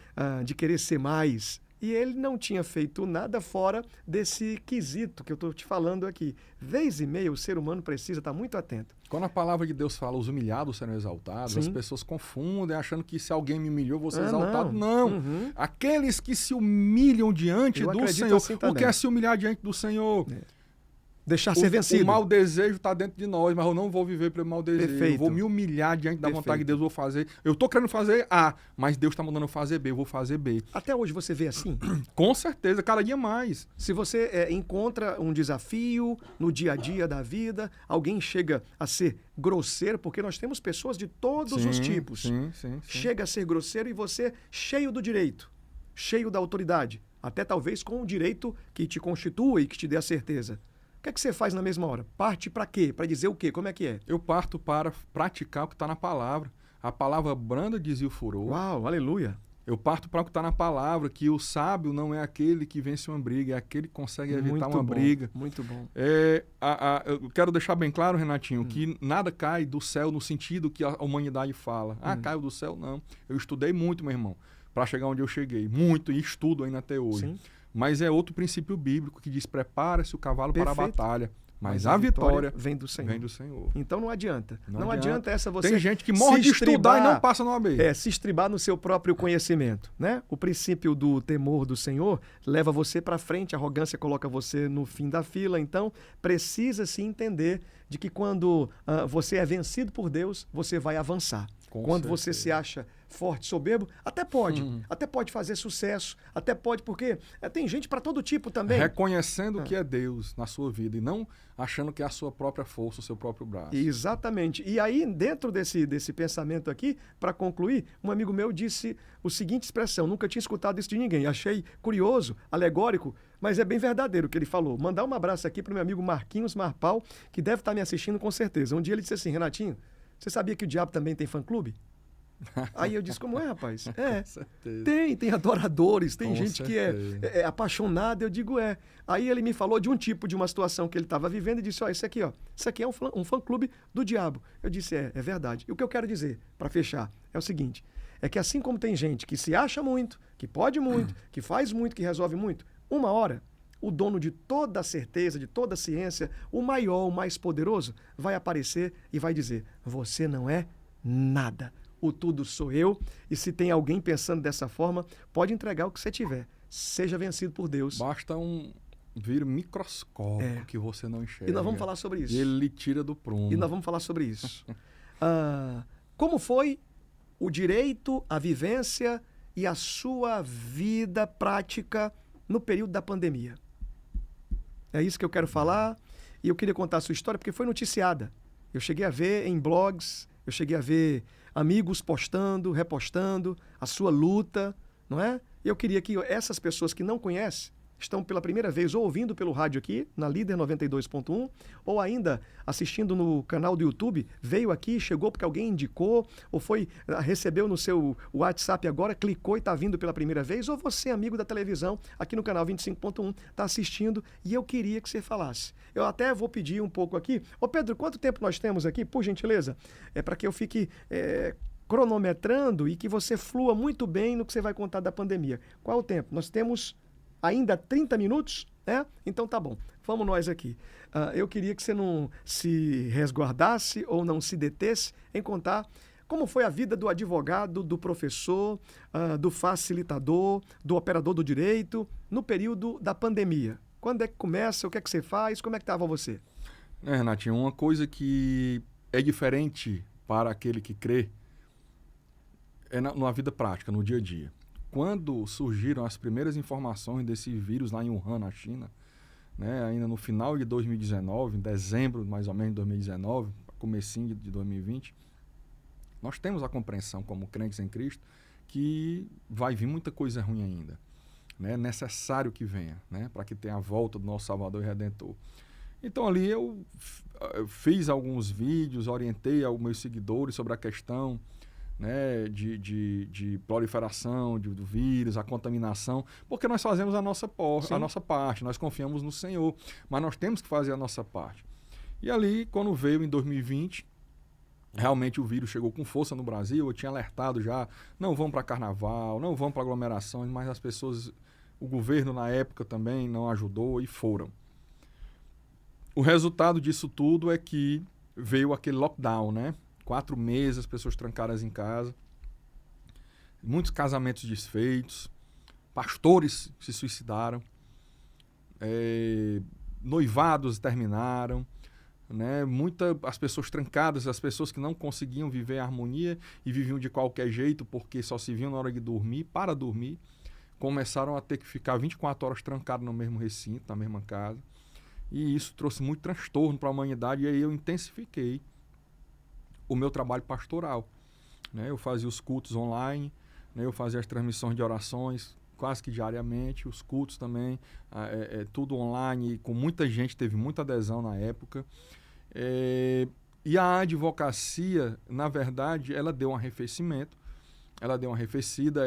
[SPEAKER 1] de querer ser mais. E ele não tinha feito nada fora desse quesito que eu estou te falando aqui. Vez e meia, o ser humano precisa estar muito atento.
[SPEAKER 2] Quando a palavra de Deus fala, os humilhados serão exaltados,
[SPEAKER 1] Sim.
[SPEAKER 2] as pessoas confundem, achando que se alguém me humilhou, vou ser exaltado.
[SPEAKER 1] Não.
[SPEAKER 2] Não. Aqueles que se humilham diante
[SPEAKER 1] Eu
[SPEAKER 2] do
[SPEAKER 1] acredito
[SPEAKER 2] Senhor.
[SPEAKER 1] assim
[SPEAKER 2] O
[SPEAKER 1] também.
[SPEAKER 2] que é se humilhar diante do Senhor?
[SPEAKER 1] Deixar ser vencido.
[SPEAKER 2] O mau desejo está dentro de nós, mas eu não vou viver pelo mau desejo.
[SPEAKER 1] Perfeito.
[SPEAKER 2] Eu vou me humilhar diante da vontade de Deus, vou fazer. Eu estou querendo fazer A, mas Deus está mandando eu fazer B, eu vou fazer B.
[SPEAKER 1] Até hoje você vê assim?
[SPEAKER 2] Com certeza, cada dia mais.
[SPEAKER 1] Se você encontra um desafio no dia a dia da vida, alguém chega a ser grosseiro, porque nós temos pessoas de todos os tipos.
[SPEAKER 2] Sim.
[SPEAKER 1] Chega a ser grosseiro e você cheio do direito, cheio da autoridade, até talvez com o direito que te constitua e que te dê a certeza. O que é que você faz na mesma hora? Parte para quê? Para dizer o quê? Como é que é?
[SPEAKER 2] Eu parto para praticar o que está na palavra. A palavra branda dizia o furor.
[SPEAKER 1] Uau, aleluia.
[SPEAKER 2] Eu parto para o que está na palavra, que o sábio não é aquele que vence uma briga, é aquele que consegue evitar uma briga.
[SPEAKER 1] Muito bom.
[SPEAKER 2] Eu quero deixar bem claro, Renatinho, que nada cai do céu no sentido que a humanidade fala. Caiu do céu, não. Eu estudei muito, meu irmão. para chegar onde eu cheguei. Muito, e estudo ainda até hoje.
[SPEAKER 1] Sim.
[SPEAKER 2] Mas é outro princípio bíblico que diz: prepara-se o cavalo para a
[SPEAKER 1] Perfeito.
[SPEAKER 2] batalha, mas a vitória
[SPEAKER 1] vem do Senhor.
[SPEAKER 2] vem do Senhor.
[SPEAKER 1] Então não adianta. Não adianta essa você
[SPEAKER 2] Tem gente que morre de estudar e não passa no OAB.
[SPEAKER 1] Se estribar no seu próprio conhecimento, né? O princípio do temor do Senhor leva você para frente, a arrogância coloca você no fim da fila. Então, precisa-se entender de que quando você é vencido por Deus, você vai avançar. Quando você se acha forte, soberbo, até pode fazer sucesso, até pode, porque tem gente para todo tipo também.
[SPEAKER 2] Reconhecendo que é Deus na sua vida e não achando que é a sua própria força, o seu próprio braço.
[SPEAKER 1] Exatamente. E aí, dentro desse pensamento aqui, para concluir, um amigo meu disse a seguinte expressão: nunca tinha escutado isso de ninguém, achei curioso, alegórico, mas é bem verdadeiro o que ele falou. Mandar um abraço aqui para o meu amigo Marquinhos Marpal, que deve estar me assistindo com certeza. Um dia ele disse assim: Renatinho, você sabia que o diabo também tem fã-clube? Aí eu disse: como é, rapaz? Tem adoradores, tem gente que é apaixonada. Eu digo: Aí ele me falou de um tipo, de uma situação que ele estava vivendo e disse: isso aqui é um fã-clube do diabo. Eu disse: é verdade. E o que eu quero dizer, para fechar, é o seguinte: é que assim como tem gente que se acha muito, que pode muito, que faz muito, que resolve muito, uma hora o dono de toda a certeza, de toda a ciência, o maior, o mais poderoso, vai aparecer e vai dizer: você não é nada. O tudo sou eu. E se tem alguém pensando dessa forma, pode entregar o que você tiver. Seja vencido por Deus.
[SPEAKER 2] Basta um vírus microscópico que você não enxerga.
[SPEAKER 1] E nós vamos falar sobre isso.
[SPEAKER 2] E ele lhe tira do prumo.
[SPEAKER 1] E nós vamos falar sobre isso. Como foi o direito, a vivência e a sua vida prática no período da pandemia? É isso que eu quero falar. E eu queria contar a sua história porque foi noticiada. Eu cheguei a ver em blogs, eu cheguei a ver amigos postando, repostando a sua luta, não é? E eu queria que essas pessoas que não conhecem, estão pela primeira vez ou ouvindo pelo rádio aqui, na Líder 92.1, ou ainda assistindo no canal do YouTube, veio aqui, chegou porque alguém indicou, ou recebeu no seu WhatsApp agora, clicou e está vindo pela primeira vez, ou você, amigo da televisão, aqui no canal 25.1, está assistindo, e eu queria que você falasse. Eu até vou pedir um pouco aqui. Ô Pedro, quanto tempo nós temos aqui, por gentileza? É para que eu fique cronometrando e que você flua muito bem no que você vai contar da pandemia. Qual é o tempo? Nós temos ainda 30 minutos? Então tá bom. Vamos nós aqui. Eu queria que você não se resguardasse ou não se detesse em contar como foi a vida do advogado, do professor, do facilitador, do operador do direito no período da pandemia. Quando é que começa? O que é que você faz? Como é que estava você?
[SPEAKER 2] Renatinho, uma coisa que é diferente para aquele que crê é na vida prática, no dia a dia. Quando surgiram as primeiras informações desse vírus lá em Wuhan, na China, né, ainda no final de 2019, em dezembro mais ou menos de 2019, comecinho de 2020, nós temos a compreensão como crentes em Cristo que vai vir muita coisa ruim ainda. É necessário que venha, né, para que tenha a volta do nosso Salvador e Redentor. Então ali eu fiz alguns vídeos, orientei aos meus seguidores sobre a questão, né, de proliferação do vírus, a contaminação, porque nós fazemos a nossa parte, nós confiamos no Senhor, mas nós temos que fazer a nossa parte. E ali, quando veio em 2020, realmente o vírus chegou com força no Brasil, eu tinha alertado já, não vão para carnaval, não vão para aglomerações, mas as pessoas, o governo na época também não ajudou e foram. O resultado disso tudo é que veio aquele lockdown, né? 4 meses, as pessoas trancadas em casa, muitos casamentos desfeitos, pastores se suicidaram, noivados terminaram, né? As pessoas trancadas, as pessoas que não conseguiam viver em harmonia e viviam de qualquer jeito porque só se viam na hora de dormir, para dormir, começaram a ter que ficar 24 horas trancados no mesmo recinto, na mesma casa, e isso trouxe muito transtorno para a humanidade, e aí eu intensifiquei o meu trabalho pastoral, né? Eu fazia os cultos online, né? Eu fazia as transmissões de orações quase que diariamente, os cultos também, tudo online, com muita gente, teve muita adesão na época. E a advocacia, na verdade, ela deu um arrefecimento, ela deu uma arrefecida,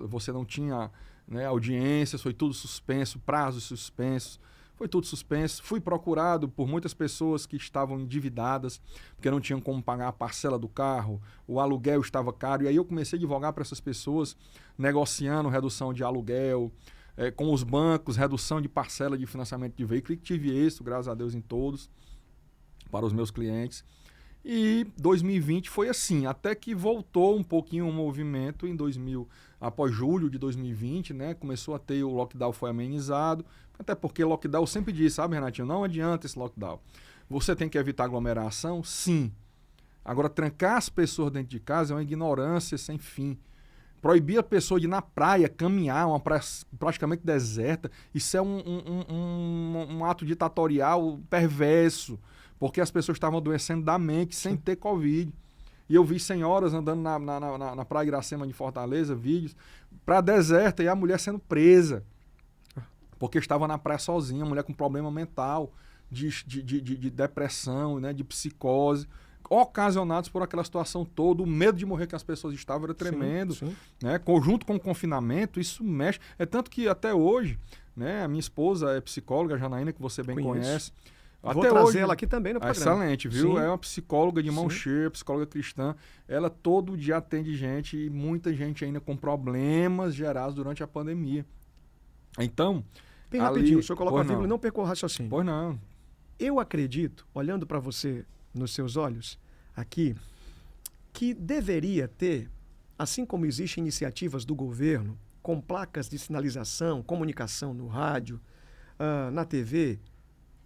[SPEAKER 2] você não tinha, né, audiências, foi tudo suspenso, prazos suspensos, Foi tudo suspenso. Fui procurado por muitas pessoas que estavam endividadas, porque não tinham como pagar a parcela do carro, o aluguel estava caro. E aí eu comecei a advogar para essas pessoas, negociando redução de aluguel, com os bancos, redução de parcela de financiamento de veículo, e tive êxito, graças a Deus, em todos, para os meus clientes. E 2020 foi assim, até que voltou um pouquinho o movimento após julho de 2020, né? Começou a ter, o lockdown foi amenizado, até porque lockdown, eu sempre disse, sabe, Renatinho, não adianta esse lockdown. Você tem que evitar aglomeração? Sim. Agora, trancar as pessoas dentro de casa é uma ignorância sem fim. Proibir a pessoa de ir na praia, caminhar, uma praia praticamente deserta, isso é um ato ditatorial perverso, porque as pessoas estavam adoecendo da mente sem ter Covid. E eu vi senhoras andando na Praia Iracema de Fortaleza, vídeos, praia deserta, e a mulher sendo presa, porque estava na praia sozinha, mulher com problema mental, de depressão, né, de psicose, ocasionados por aquela situação toda, o medo de morrer que as pessoas estavam era tremendo.
[SPEAKER 1] Sim.
[SPEAKER 2] Né? Junto com o confinamento, isso mexe. É tanto que até hoje, né, a minha esposa é psicóloga, a Janaína, que você bem conhece.
[SPEAKER 1] Vou trazer ela aqui também no programa.
[SPEAKER 2] Excelente, viu?
[SPEAKER 1] Sim.
[SPEAKER 2] É uma psicóloga de mão cheia, psicóloga cristã. Ela todo dia atende gente, e muita gente ainda com problemas gerados durante a pandemia. Então...
[SPEAKER 1] Bem rapidinho, o senhor coloca a vírgula e não percorra o raciocínio.
[SPEAKER 2] Pois não.
[SPEAKER 1] Eu acredito, olhando para você nos seus olhos aqui, que deveria ter, assim como existem iniciativas do governo, com placas de sinalização, comunicação no rádio, na TV,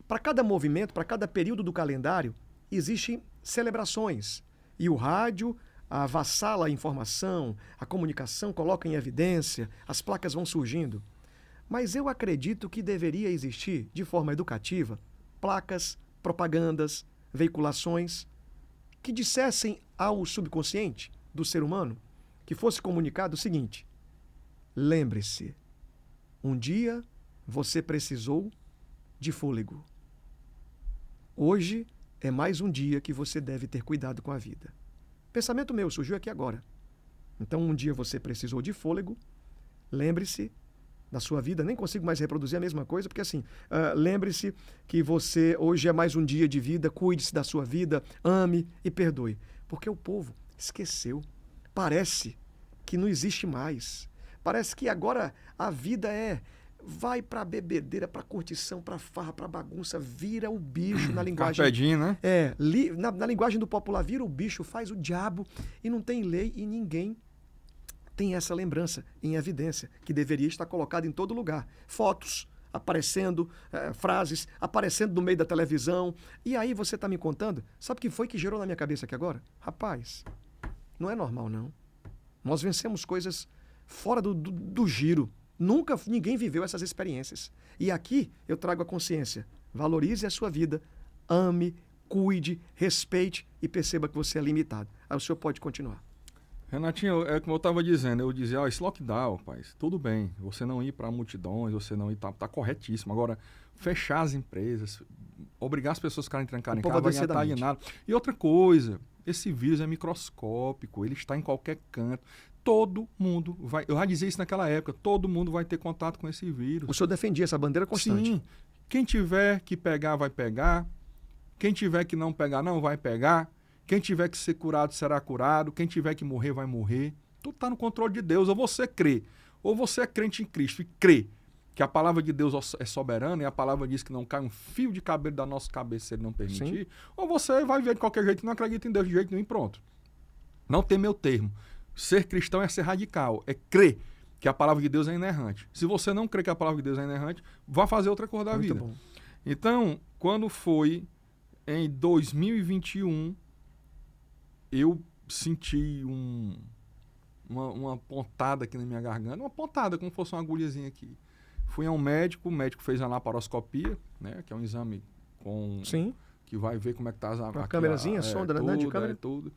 [SPEAKER 1] para cada movimento, para cada período do calendário, existem celebrações. E o rádio avassala a informação, a comunicação coloca em evidência, as placas vão surgindo. Mas eu acredito que deveria existir, de forma educativa, placas, propagandas, veiculações que dissessem ao subconsciente do ser humano, que fosse comunicado o seguinte: lembre-se, um dia você precisou de fôlego. Hoje é mais um dia que você deve ter cuidado com a vida. Pensamento meu, surgiu aqui agora. Então, um dia você precisou de fôlego, lembre-se da sua vida, nem consigo mais reproduzir a mesma coisa, porque assim, lembre-se que você hoje é mais um dia de vida, cuide-se da sua vida, ame e perdoe. Porque o povo esqueceu. Parece que não existe mais. Parece que agora a vida vai pra bebedeira, pra curtição, pra farra, pra bagunça, vira o bicho na linguagem...
[SPEAKER 2] Carpedinho, né?
[SPEAKER 1] Na linguagem do popular, vira o bicho, faz o diabo, e não tem lei e ninguém tem essa lembrança em evidência, que deveria estar colocada em todo lugar. Fotos aparecendo, frases aparecendo no meio da televisão. E aí você está me contando, sabe o que foi que gerou na minha cabeça aqui agora? Rapaz, não é normal, não. Nós vencemos coisas fora do giro. Nunca ninguém viveu essas experiências. E aqui eu trago a consciência. Valorize a sua vida, ame, cuide, respeite e perceba que você é limitado. Aí o senhor pode continuar.
[SPEAKER 2] Renatinho, é como eu estava dizendo, eu dizia, esse lockdown, rapaz, tudo bem, você não ir para multidões, você não ir, tá corretíssimo. Agora, fechar as empresas, obrigar as pessoas a ficarem trancadas em casa, vai estar alienado. E outra coisa, esse vírus é microscópico, ele está em qualquer canto. Todo mundo vai, eu já dizia isso naquela época, todo mundo vai ter contato com esse vírus.
[SPEAKER 1] O senhor defendia essa bandeira constante.
[SPEAKER 2] Sim, quem tiver que pegar, vai pegar. Quem tiver que não pegar, não vai pegar. Quem tiver que ser curado, será curado. Quem tiver que morrer, vai morrer. Tudo está no controle de Deus. Ou você crê, ou você é crente em Cristo e crê que a palavra de Deus é soberana e a palavra diz que não cai um fio de cabelo da nossa cabeça se ele não permitir. Sim. Ou você vai ver de qualquer jeito que não acredita em Deus de jeito nenhum e pronto. Não tem meu termo. Ser cristão é ser radical, é crer que a palavra de Deus é inerrante. Se você não crê que a palavra de Deus é inerrante, vá fazer outra coisa da vida. Muito bom. Então, quando foi em 2021... eu senti uma pontada aqui na minha garganta, uma pontada, como se fosse uma agulhazinha aqui. Fui a um médico, o médico fez uma laparoscopia, né, que é um exame que vai ver como é que tá a
[SPEAKER 1] câmerazinha, sonda,
[SPEAKER 2] tudo,
[SPEAKER 1] né, de câmera.
[SPEAKER 2] Tudo,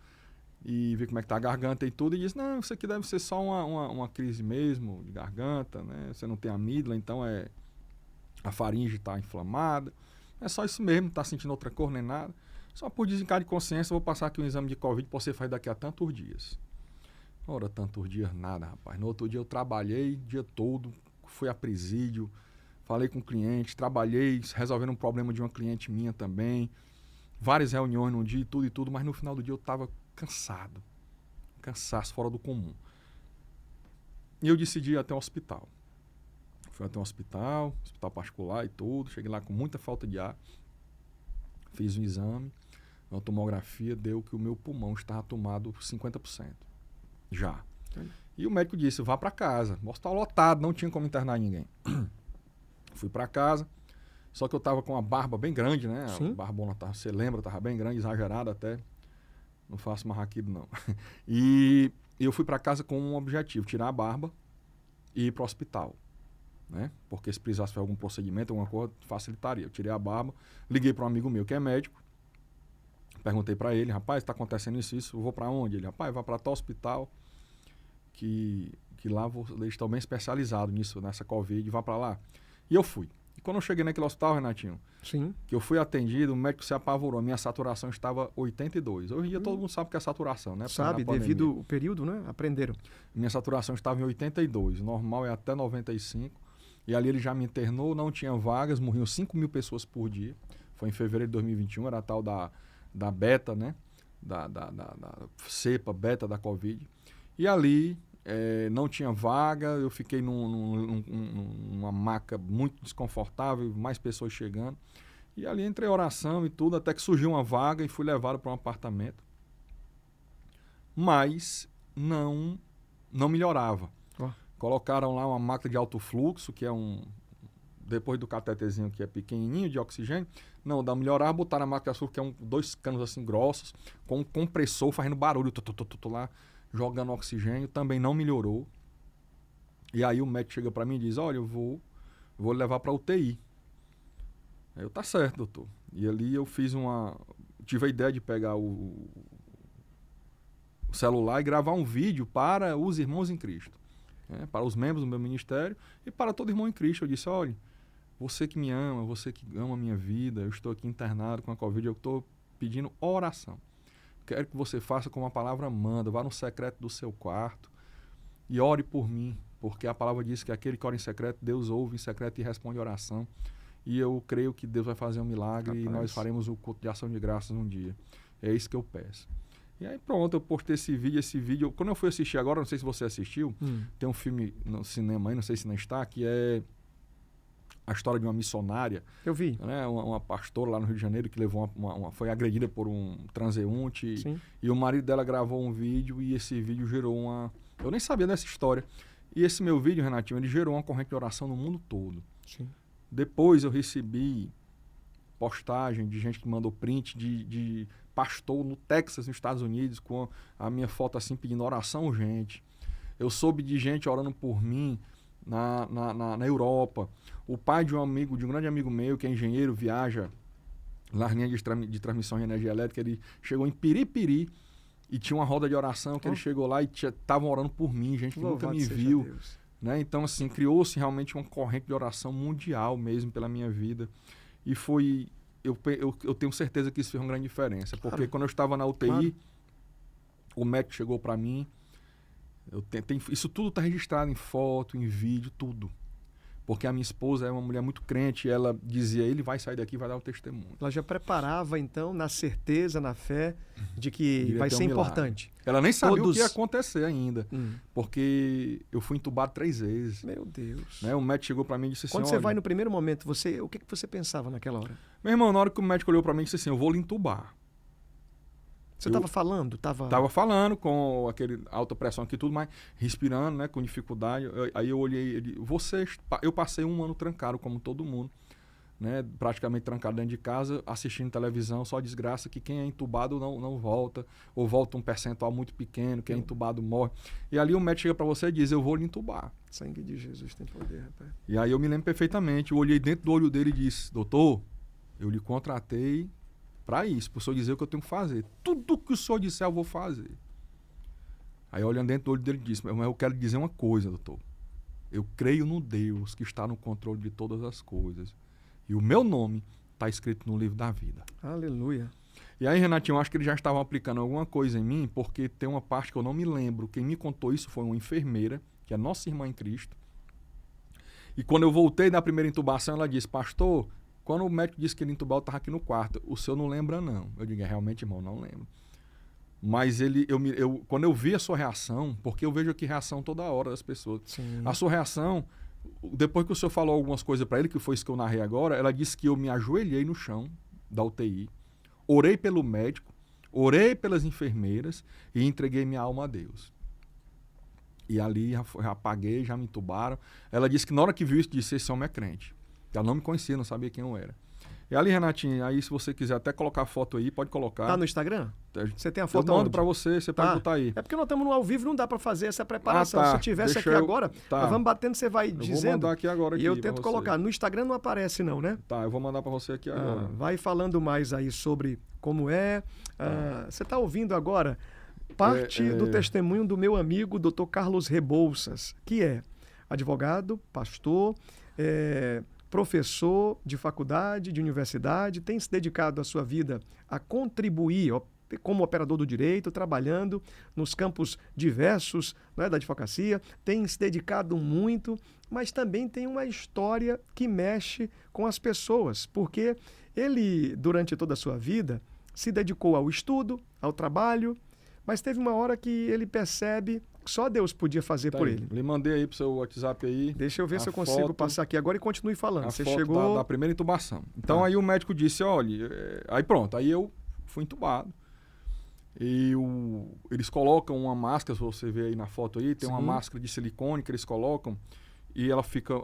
[SPEAKER 2] e ver como é que tá a garganta e tudo, e disse, não, isso aqui deve ser só uma crise mesmo, de garganta, né, você não tem amígdala, então a faringe está inflamada, é só isso mesmo, não tá sentindo outra cor nem nada. Só por desencargo de consciência, eu vou passar aqui um exame de Covid que você faz daqui a tantos dias. Ora, tantos dias nada, rapaz. No outro dia eu trabalhei o dia todo, fui a presídio, falei com o cliente, trabalhei resolvendo um problema de uma cliente minha também, várias reuniões num dia e tudo, mas no final do dia eu estava cansado, cansaço fora do comum. E eu decidi ir até o hospital. Fui até um hospital particular e tudo, cheguei lá com muita falta de ar, fiz um exame, uma tomografia, deu que o meu pulmão estava tomado 50%, já. E o médico disse, vá para casa, o hospital lotado, não tinha como internar ninguém. Fui para casa, só que eu estava com uma barba bem grande, né?
[SPEAKER 1] Sim.
[SPEAKER 2] A barbona, você lembra, estava bem grande, exagerada até, não faço marraquido não. E eu fui para casa com um objetivo, tirar a barba e ir para o hospital. Né? Porque se precisasse fazer algum procedimento, alguma coisa, facilitaria. Eu tirei a barba, liguei para um amigo meu que é médico, perguntei para ele, rapaz, está acontecendo isso, eu vou para onde? Ele, rapaz, vai para tal hospital que lá eles estão bem especializados nisso, nessa Covid, vá para lá. E eu fui. E quando eu cheguei naquele hospital, Renatinho,
[SPEAKER 1] Sim.
[SPEAKER 2] que eu fui atendido, o médico se apavorou, a minha saturação estava 82. Hoje em dia todo mundo sabe o que é saturação, né?
[SPEAKER 1] Sabe, devido ao período, né? Aprenderam.
[SPEAKER 2] Minha saturação estava em 82, normal é até 95. E ali ele já me internou, não tinha vagas, morriam 5.000 pessoas por dia. Foi em fevereiro de 2021, era a tal da beta, né? Da cepa beta da Covid. E ali não tinha vaga, eu fiquei numa maca muito desconfortável, mais pessoas chegando. E ali entrei em oração e tudo, até que surgiu uma vaga e fui levado para um apartamento. Mas não melhorava. Colocaram lá uma máquina de alto fluxo, que é depois do catetezinho que é pequenininho, de oxigênio. Não, dá melhorar, botaram a máquina de alto fluxo, que é dois canos assim grossos, com um compressor fazendo barulho, lá, jogando oxigênio, também não melhorou. E aí o médico chega para mim e diz, olha, eu vou levar para UTI. Aí eu, tá certo, doutor. E ali eu tive a ideia de pegar o celular e gravar um vídeo para os irmãos em Cristo. Para os membros do meu ministério e para todo irmão em Cristo. Eu disse, olha, você que me ama, você que ama a minha vida, eu estou aqui internado com a Covid, eu estou pedindo oração. Quero que você faça como a palavra manda, vá no secreto do seu quarto e ore por mim, porque a palavra diz que aquele que ora em secreto, Deus ouve em secreto e responde oração. E eu creio que Deus vai fazer um milagre. Rapaz. E nós faremos o culto de ação de graças um dia. É isso que eu peço. E aí pronto, eu postei esse vídeo. Quando eu fui assistir agora, não sei se você assistiu, tem um filme no cinema aí, não sei se não está, que é a história de uma missionária.
[SPEAKER 1] Eu vi.
[SPEAKER 2] Né, uma pastora lá no Rio de Janeiro que levou foi agredida por um transeunte.
[SPEAKER 1] Sim.
[SPEAKER 2] E o marido dela gravou um vídeo e esse vídeo gerou uma... Eu nem sabia dessa história. E esse meu vídeo, Renatinho, ele gerou uma corrente de oração no mundo todo.
[SPEAKER 1] Sim.
[SPEAKER 2] Depois eu recebi postagem de gente que mandou print de pastor no Texas, nos Estados Unidos, com a minha foto assim pedindo oração urgente. Eu soube de gente orando por mim na Europa. O pai de um grande amigo meu, que é engenheiro, viaja na linha de transmissão de energia elétrica, ele chegou em Piripiri e tinha uma roda de oração que ele chegou lá e estavam orando por mim, gente que nunca me viu. Né? Então, assim, criou-se realmente uma corrente de oração mundial mesmo pela minha vida. E foi... Eu tenho certeza que isso fez uma grande diferença. Porque quando eu estava na UTI, o médico chegou para mim. Isso tudo está registrado em foto, em vídeo, tudo. Porque a minha esposa é uma mulher muito crente. E ela dizia, ele vai sair daqui e vai dar o testemunho.
[SPEAKER 1] Ela já preparava, então, na certeza, na fé, de que vai ser importante.
[SPEAKER 2] Ela nem sabia o que ia acontecer ainda. Porque eu fui entubado 3 vezes.
[SPEAKER 1] Meu Deus.
[SPEAKER 2] Né? O médico chegou para mim e disse assim...
[SPEAKER 1] Quando você vai no primeiro momento, o que você pensava naquela hora?
[SPEAKER 2] Meu irmão, na hora que o médico olhou para mim e disse assim, eu vou lhe entubar.
[SPEAKER 1] Você estava falando?
[SPEAKER 2] Tava falando com aquele alta pressão aqui tudo, mas respirando, né, com dificuldade. Aí eu olhei, eu passei 1 ano trancado, como todo mundo, né, praticamente trancado dentro de casa, assistindo televisão, só desgraça que quem é entubado não volta, ou volta um percentual muito pequeno, quem é entubado morre. E ali o médico chega para você e diz, eu vou lhe entubar.
[SPEAKER 1] Sangue de Jesus tem poder, rapaz.
[SPEAKER 2] E aí eu me lembro perfeitamente, eu olhei dentro do olho dele e disse, doutor, eu lhe contratei para isso, para o senhor dizer o que eu tenho que fazer. Tudo que o senhor disser, eu vou fazer. Aí, olhando dentro do olho dele, disse, mas eu quero lhe dizer uma coisa, doutor. Eu creio no Deus que está no controle de todas as coisas. E o meu nome está escrito no livro da vida.
[SPEAKER 1] Aleluia.
[SPEAKER 2] E aí, Renatinho, eu acho que eles já estavam aplicando alguma coisa em mim, porque tem uma parte que eu não me lembro. Quem me contou isso foi uma enfermeira, que é nossa irmã em Cristo. E quando eu voltei na primeira intubação, ela disse, pastor, quando o médico disse que ele intubava, eu estava aqui no quarto. O senhor não lembra, não. Eu digo, realmente, irmão, não lembro. Mas quando eu vi a sua reação, porque eu vejo aqui reação toda hora das pessoas.
[SPEAKER 1] Sim.
[SPEAKER 2] A sua reação, depois que o senhor falou algumas coisas para ele, que foi isso que eu narrei agora, ela disse que eu me ajoelhei no chão da UTI, orei pelo médico, orei pelas enfermeiras e entreguei minha alma a Deus. E ali já paguei, já me entubaram. Ela disse que na hora que viu isso, disse, esse homem é crente. Ela não me conhecia, não sabia quem eu era. E ali, Renatinho, aí se você quiser até colocar a foto aí, pode colocar.
[SPEAKER 1] Tá no Instagram? Você tem a foto
[SPEAKER 2] eu mando
[SPEAKER 1] onde?
[SPEAKER 2] pra você pode botar aí.
[SPEAKER 1] É porque nós estamos no ao vivo, não dá pra fazer essa preparação.
[SPEAKER 2] tá.
[SPEAKER 1] Se eu tivesse
[SPEAKER 2] Deixa
[SPEAKER 1] aqui agora, nós vamos batendo, você vai dizendo.
[SPEAKER 2] Vou mandar aqui agora.
[SPEAKER 1] E eu tento colocar. No Instagram não aparece não, né?
[SPEAKER 2] Tá, eu vou mandar pra você aqui agora.
[SPEAKER 1] Vai falando mais aí sobre como é. Você tá ouvindo agora parte do testemunho do meu amigo, Dr. Carlos Rebouças, que é advogado, pastor, professor de faculdade, de universidade, tem se dedicado a sua vida a contribuir como operador do direito, trabalhando nos campos diversos, né, da advocacia, tem se dedicado muito, mas também tem uma história que mexe com as pessoas, porque ele, durante toda a sua vida, se dedicou ao estudo, ao trabalho, mas teve uma hora que ele percebe que só Deus podia fazer por ele.
[SPEAKER 2] Lhe mandei aí pro seu WhatsApp aí.
[SPEAKER 1] Deixa eu ver se eu consigo passar aqui agora e continue falando.
[SPEAKER 2] Você chegou da primeira intubação. Então aí o médico disse, olha, aí pronto, aí eu fui intubado. E eles colocam uma máscara, se você ver aí na foto aí, tem uma máscara de silicone que eles colocam e ela fica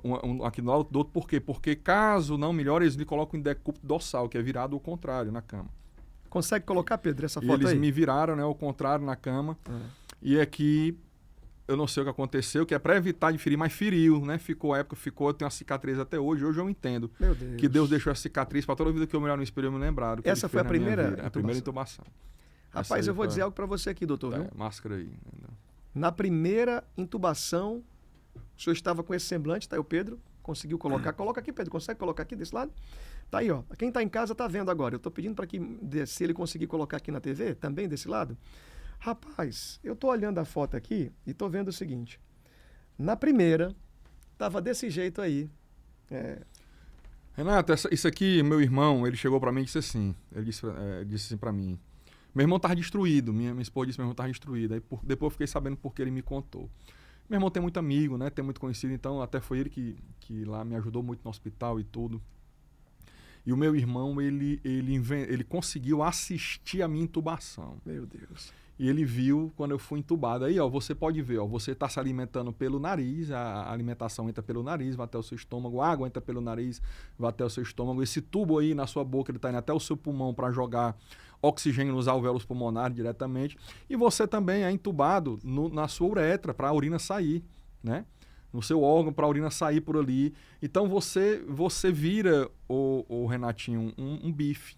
[SPEAKER 2] aqui no lado do outro. Por quê? Porque caso não melhore, eles lhe colocam em decúbito dorsal, que é virado ao contrário na cama.
[SPEAKER 1] Consegue colocar, Pedro, essa foto aí?
[SPEAKER 2] Eles me viraram, né, ao contrário na cama. E aqui, eu não sei o que aconteceu, que é para evitar de ferir, mas feriu, né? Ficou, eu tenho uma cicatriz até hoje. Hoje eu entendo que Deus deixou a cicatriz para toda a vida que eu me olhar no espelho eu me lembrar.
[SPEAKER 1] Essa foi a primeira
[SPEAKER 2] intubação? A primeira intubação.
[SPEAKER 1] Rapaz, eu vou dizer algo para você aqui, doutor. Viu?
[SPEAKER 2] Máscara aí.
[SPEAKER 1] Na primeira intubação, o senhor estava com esse semblante, tá aí o Pedro, conseguiu colocar. Coloca aqui, Pedro, consegue colocar aqui desse lado? Tá aí, ó. Quem tá em casa tá vendo agora. Eu tô pedindo para que, se ele conseguir colocar aqui na TV, também desse lado. Rapaz, eu tô olhando a foto aqui e tô vendo o seguinte. Na primeira, tava desse jeito aí.
[SPEAKER 2] Renato, isso aqui, meu irmão, ele chegou para mim e disse assim. Ele disse assim para mim. Meu irmão tava destruído. Minha esposa disse que meu irmão tava destruído. Aí depois eu fiquei sabendo porque ele me contou. Meu irmão tem muito amigo, né? Tem muito conhecido, então até foi ele que lá me ajudou muito no hospital e tudo. E o meu irmão, ele conseguiu assistir a minha intubação.
[SPEAKER 1] Meu Deus.
[SPEAKER 2] E ele viu quando eu fui entubado. Aí, ó, você pode ver, ó, você está se alimentando pelo nariz, a alimentação entra pelo nariz, vai até o seu estômago, a água entra pelo nariz, vai até o seu estômago. Esse tubo aí na sua boca, ele está indo até o seu pulmão para jogar oxigênio nos alvéolos pulmonares diretamente. E você também é entubado na sua uretra para a urina sair, né? No seu órgão para a urina sair por ali. Então você vira, o Renatinho, um bife.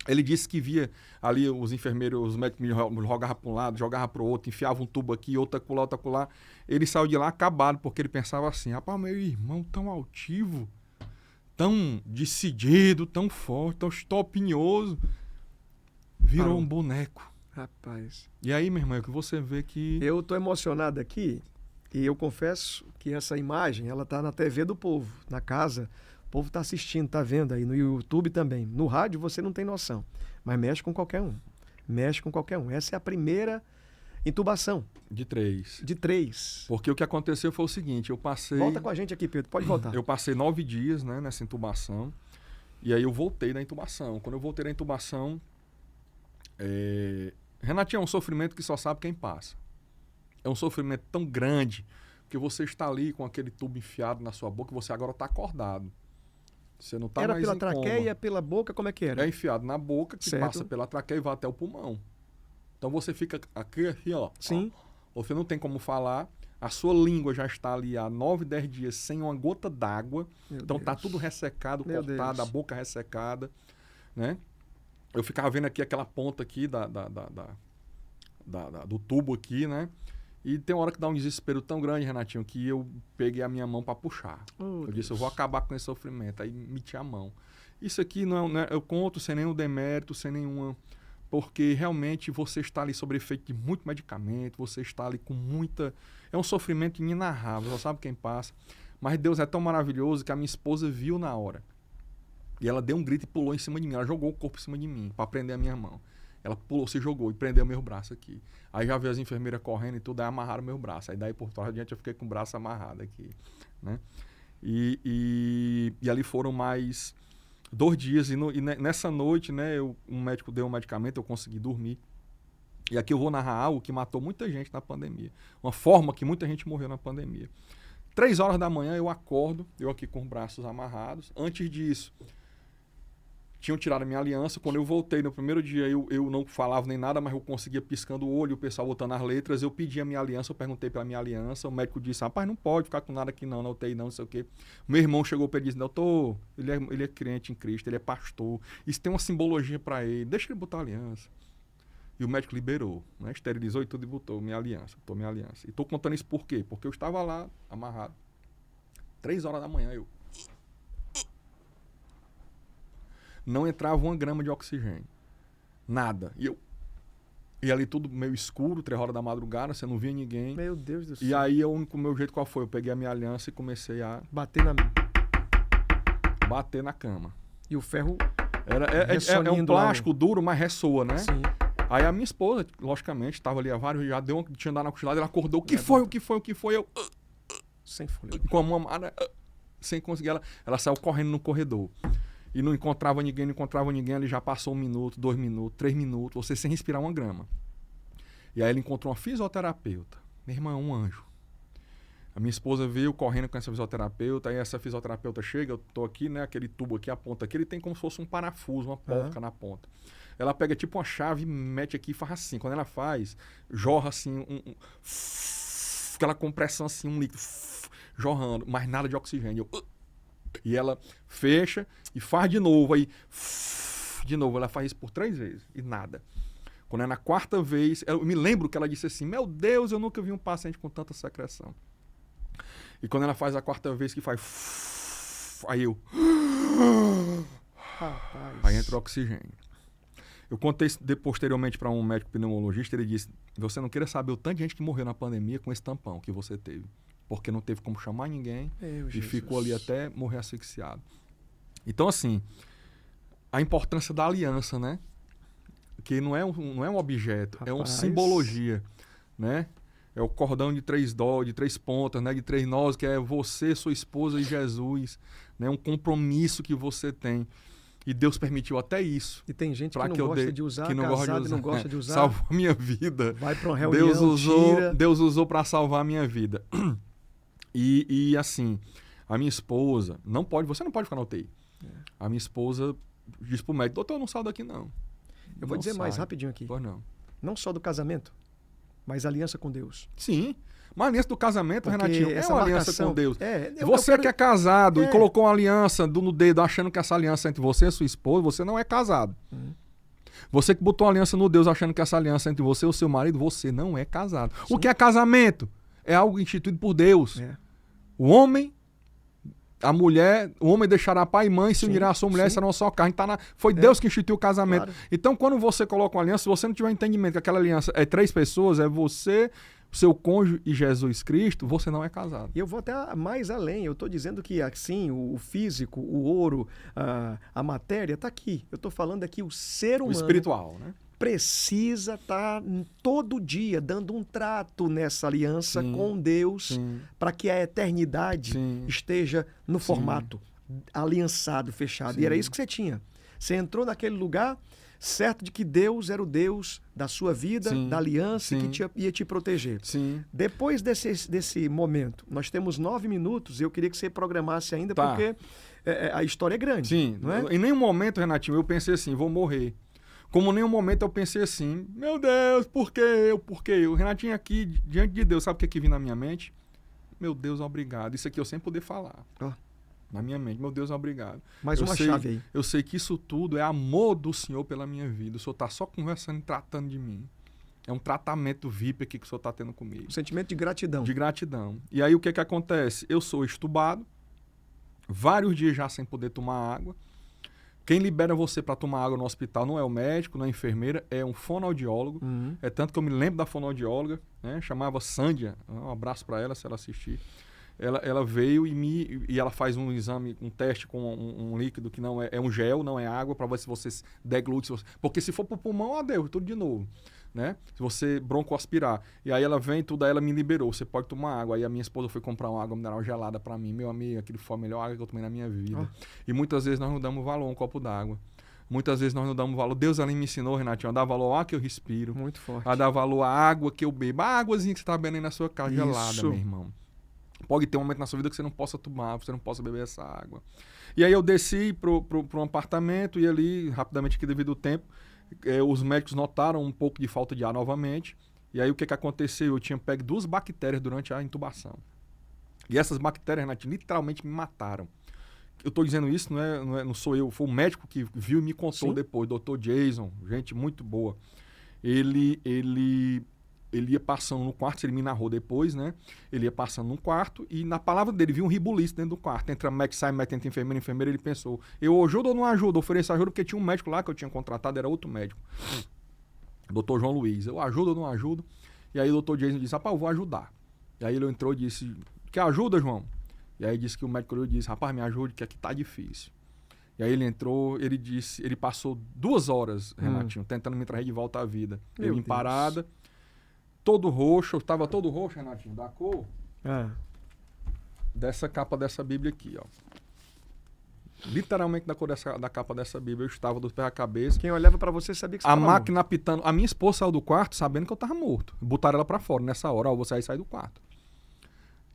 [SPEAKER 2] Ele disse que via ali os enfermeiros, os médicos me jogavam para um lado, jogavam para o outro, enfiavam um tubo aqui, outro acolá, outro acolá. Ele saiu de lá acabado, porque ele pensava assim, rapaz, meu irmão tão altivo, tão decidido, tão forte, tão estopinhoso, virou um boneco.
[SPEAKER 1] Rapaz.
[SPEAKER 2] E aí, meu irmão, é que você vê que...
[SPEAKER 1] Eu tô emocionado aqui e eu confesso que essa imagem, ela tá na TV do povo, na casa. O povo está assistindo, está vendo aí, no YouTube também. No rádio você não tem noção, mas mexe com qualquer um. Mexe com qualquer um. Essa é a primeira intubação.
[SPEAKER 2] De 3.
[SPEAKER 1] De 3.
[SPEAKER 2] Porque o que aconteceu foi o seguinte, eu passei...
[SPEAKER 1] Volta com a gente aqui, Pedro, pode voltar.
[SPEAKER 2] Eu passei 9 dias, né, nessa intubação, e aí eu voltei da intubação. Quando eu voltei da intubação, Renatinho, é um sofrimento que só sabe quem passa. É um sofrimento tão grande, que você está ali com aquele tubo enfiado na sua boca, e você agora está acordado. Você não tá
[SPEAKER 1] era
[SPEAKER 2] mais
[SPEAKER 1] pela
[SPEAKER 2] em
[SPEAKER 1] traqueia,
[SPEAKER 2] coma.
[SPEAKER 1] Pela boca, como é que era?
[SPEAKER 2] É enfiado na boca, que
[SPEAKER 1] certo.
[SPEAKER 2] passa pela traqueia e vai até o pulmão. Então você fica aqui, assim, ó.
[SPEAKER 1] Sim.
[SPEAKER 2] Ó, você não tem como falar. A sua língua já está ali há 9, 10 dias sem uma gota d'água. Então tá tudo ressecado, cortado, a boca ressecada, né? Eu ficava vendo aqui aquela ponta aqui do tubo aqui, né? E tem uma hora que dá um desespero tão grande, Renatinho, que eu peguei a minha mão para puxar. Eu disse, eu vou acabar com esse sofrimento. Aí meti a mão. Isso aqui não é, eu conto sem nenhum demérito, sem nenhuma... Porque realmente você está ali sob efeito de muito medicamento, você está ali com muita... É um sofrimento inenarrável, só sabe quem passa. Mas Deus é tão maravilhoso que a minha esposa viu na hora. E ela deu um grito e pulou em cima de mim. Ela jogou o corpo em cima de mim para prender a minha mão. Ela pulou, se jogou e prendeu meu braço aqui. Aí já veio as enfermeiras correndo e tudo, aí amarraram meu braço. Aí daí por trás adiante eu fiquei com o braço amarrado aqui, né? E ali foram mais 2 dias. E nessa noite, né, um médico deu um medicamento, eu consegui dormir. E aqui eu vou narrar algo que matou muita gente na pandemia. Uma forma que muita gente morreu na pandemia. 3 horas da manhã eu acordo, eu aqui com os braços amarrados. Antes disso, tinham tirado a minha aliança. Quando eu voltei no primeiro dia, eu não falava nem nada, mas eu conseguia piscando o olho, o pessoal botando as letras. Eu pedi a minha aliança, eu perguntei pela minha aliança. O médico disse, rapaz, não pode ficar com nada aqui não, na UTI não sei o quê. Meu irmão chegou para ele e disse, doutor, ele é crente em Cristo, ele é pastor. Isso tem uma simbologia para ele, deixa ele botar a aliança. E o médico liberou, né? Esterilizou e tudo e botou minha aliança. E estou contando isso por quê? Porque eu estava lá, amarrado. 3 horas da manhã, eu... Não entrava 1 grama de oxigênio. Nada. E ali tudo meio escuro, 3 horas da madrugada, você não via ninguém.
[SPEAKER 1] Meu Deus do céu.
[SPEAKER 2] E aí, o meu jeito qual foi? Eu peguei a minha aliança e comecei a...
[SPEAKER 1] Bater
[SPEAKER 2] na cama.
[SPEAKER 1] E o ferro...
[SPEAKER 2] É um plástico duro, mas ressoa, né?
[SPEAKER 1] Sim.
[SPEAKER 2] Aí a minha esposa, logicamente, estava ali há vários, já tinha dado na cochilada, ela acordou, o que foi? Eu...
[SPEAKER 1] Sem fôlego.
[SPEAKER 2] Com a mão amada, sem conseguir, ela saiu correndo no corredor. E não encontrava ninguém, ali já passou 1 minuto, 2 minutos, 3 minutos, você sem respirar 1 grama. E aí ele encontrou uma fisioterapeuta. Minha irmã é um anjo. A minha esposa veio correndo com essa fisioterapeuta, aí essa fisioterapeuta chega, eu tô aqui, né, aquele tubo aqui, a ponta aqui, ele tem como se fosse um parafuso, uma porca na ponta. Ela pega tipo uma chave, mete aqui e faz assim. Quando ela faz, jorra assim, aquela compressão assim, um líquido, jorrando, mas nada de oxigênio. E ela fecha e faz de novo, aí de novo, ela faz isso por 3 vezes e nada. Quando é na 4ª vez, eu me lembro que ela disse assim, meu Deus, eu nunca vi um paciente com tanta secreção. E quando ela faz a 4ª vez que faz, aí eu...
[SPEAKER 1] Rapaz.
[SPEAKER 2] Aí entra o oxigênio. Eu contei posteriormente para um médico pneumologista, ele disse, você não queira saber o tanto de gente que morreu na pandemia com esse tampão que você teve. Porque não teve como chamar ninguém e ficou ali até morrer asfixiado. Então, assim, a importância da aliança, né? Que não é um objeto,
[SPEAKER 1] Rapaz.
[SPEAKER 2] é uma simbologia, né? É o cordão de 3 pontas, né? De 3 nós, que é você, sua esposa e Jesus, né? Um compromisso que você tem. E Deus permitiu até isso.
[SPEAKER 1] E tem gente que não gosta de usar,
[SPEAKER 2] que não gosta de usar.
[SPEAKER 1] não gosta de usar.
[SPEAKER 2] Salvou a minha vida.
[SPEAKER 1] Vai para uma reunião,
[SPEAKER 2] Deus usou para salvar a minha vida. E assim, a minha esposa, você não pode ficar na UTI. A minha esposa disse pro médico, doutor, eu não saio daqui não.
[SPEAKER 1] Eu vou dizer mais rapidinho aqui.
[SPEAKER 2] Pois não.
[SPEAKER 1] Não só do casamento, mas aliança com Deus.
[SPEAKER 2] Sim. Uma aliança do casamento, porque Renatinho, é uma aliança com Deus.
[SPEAKER 1] Você
[SPEAKER 2] que é casado e colocou uma aliança no dedo achando que essa aliança é entre você e sua esposa, você não é casado. Você que botou uma aliança no Deus achando que essa aliança é entre você e o seu marido, você não é casado. Sim. O que é casamento? É algo instituído por Deus. O homem, a mulher, o homem deixará pai e mãe, se unirá a sua mulher e será uma só carne. Foi Deus que instituiu o casamento. Claro. Então, quando você coloca uma aliança, se você não tiver entendimento que aquela aliança é 3 pessoas, é você, seu cônjuge e Jesus Cristo, você não é casado.
[SPEAKER 1] E eu vou até mais além. Eu estou dizendo que, assim, o físico, o ouro, a matéria está aqui. Eu estou falando aqui o ser humano.
[SPEAKER 2] O espiritual, né?
[SPEAKER 1] Precisa estar todo dia dando um trato nessa aliança com Deus para que a eternidade esteja no formato aliançado, fechado. E era isso que você tinha. Você entrou naquele lugar certo de que Deus era o Deus da sua vida, da aliança e que ia te proteger. Depois desse momento, nós temos 9 minutos e eu queria que você programasse ainda porque a história é grande. Não é?
[SPEAKER 2] Em nenhum momento, Renatinho, eu pensei assim, vou morrer. Como em nenhum momento eu pensei assim, meu Deus, por que eu? Por que eu? Renatinho, aqui, diante de Deus, sabe o que vinha na minha mente? Meu Deus, obrigado. Isso aqui eu sem poder falar. Na minha mente, meu Deus, obrigado.
[SPEAKER 1] Mais uma chave aí.
[SPEAKER 2] Eu sei que isso tudo é amor do Senhor pela minha vida. O Senhor está só conversando e tratando de mim. É um tratamento VIP aqui que o Senhor está tendo comigo.
[SPEAKER 1] Um sentimento de gratidão.
[SPEAKER 2] De gratidão. E aí o que acontece? Eu sou estubado, vários dias já sem poder tomar água. Quem libera você para tomar água no hospital não é o médico, não é a enfermeira, é um fonoaudiólogo. É tanto que eu me lembro da fonoaudióloga, né? Chamava Sândia. Um abraço para ela, se ela assistir. ela veio e ela faz um exame, um teste com um líquido que não é um gel, não é água, para ver se você deglute. Porque se for pro pulmão, adeus, tudo de novo. Né? Se você broncoaspirar. E aí ela vem, tudo, aí ela me liberou. Você pode tomar água. Aí a minha esposa foi comprar uma água mineral gelada para mim. Meu amigo, aquilo foi a melhor água que eu tomei na minha vida. E muitas vezes nós não damos valor a um copo d'água. Muitas vezes nós não damos valor. Deus ali me ensinou, Renatinho, a dar valor ao ar que eu respiro.
[SPEAKER 1] Muito forte.
[SPEAKER 2] A dar valor à água que eu bebo. A águazinha que você tá bebendo aí na sua casa gelada, meu irmão. Pode ter um momento na sua vida que você não possa tomar, você não possa beber essa água. E aí eu desci pro um apartamento e ali, rapidamente aqui devido ao tempo, os médicos notaram um pouco de falta de ar novamente. E aí o que aconteceu? Eu tinha pego 2 bactérias durante a intubação. E essas bactérias, Renatinho, literalmente me mataram. Eu estou dizendo isso, não sou eu, foi o médico que viu e me contou depois, Dr. Jason, gente muito boa. Ele ia passando no quarto, ele me narrou depois, né? Ele ia passando no quarto e na palavra dele viu um ribuliço dentro do quarto. Entra médico, sai médico, entra enfermeira, ele pensou, eu ajudo ou não ajudo? Ofereço ajuda porque tinha um médico lá que eu tinha contratado, era outro médico. Dr. João Luiz, eu ajudo ou não ajudo? E aí o Dr. Jason disse, rapaz, eu vou ajudar. E aí ele entrou e disse, quer ajuda, João? E aí disse que o médico olhou e disse, rapaz, me ajude que aqui tá difícil. E aí ele entrou, ele passou 2 horas, Renatinho, tentando me trazer de volta à vida. Eu em parada, todo roxo, eu tava todo roxo, Renatinho, da cor dessa capa dessa Bíblia aqui, ó. Literalmente da cor da capa dessa Bíblia, eu estava do pé à cabeça.
[SPEAKER 1] Quem olhava pra você sabia que você estava
[SPEAKER 2] morto. A máquina apitando, a minha esposa saiu do quarto sabendo que eu tava morto. Botaram ela pra fora nessa hora, ó, você aí sai do quarto.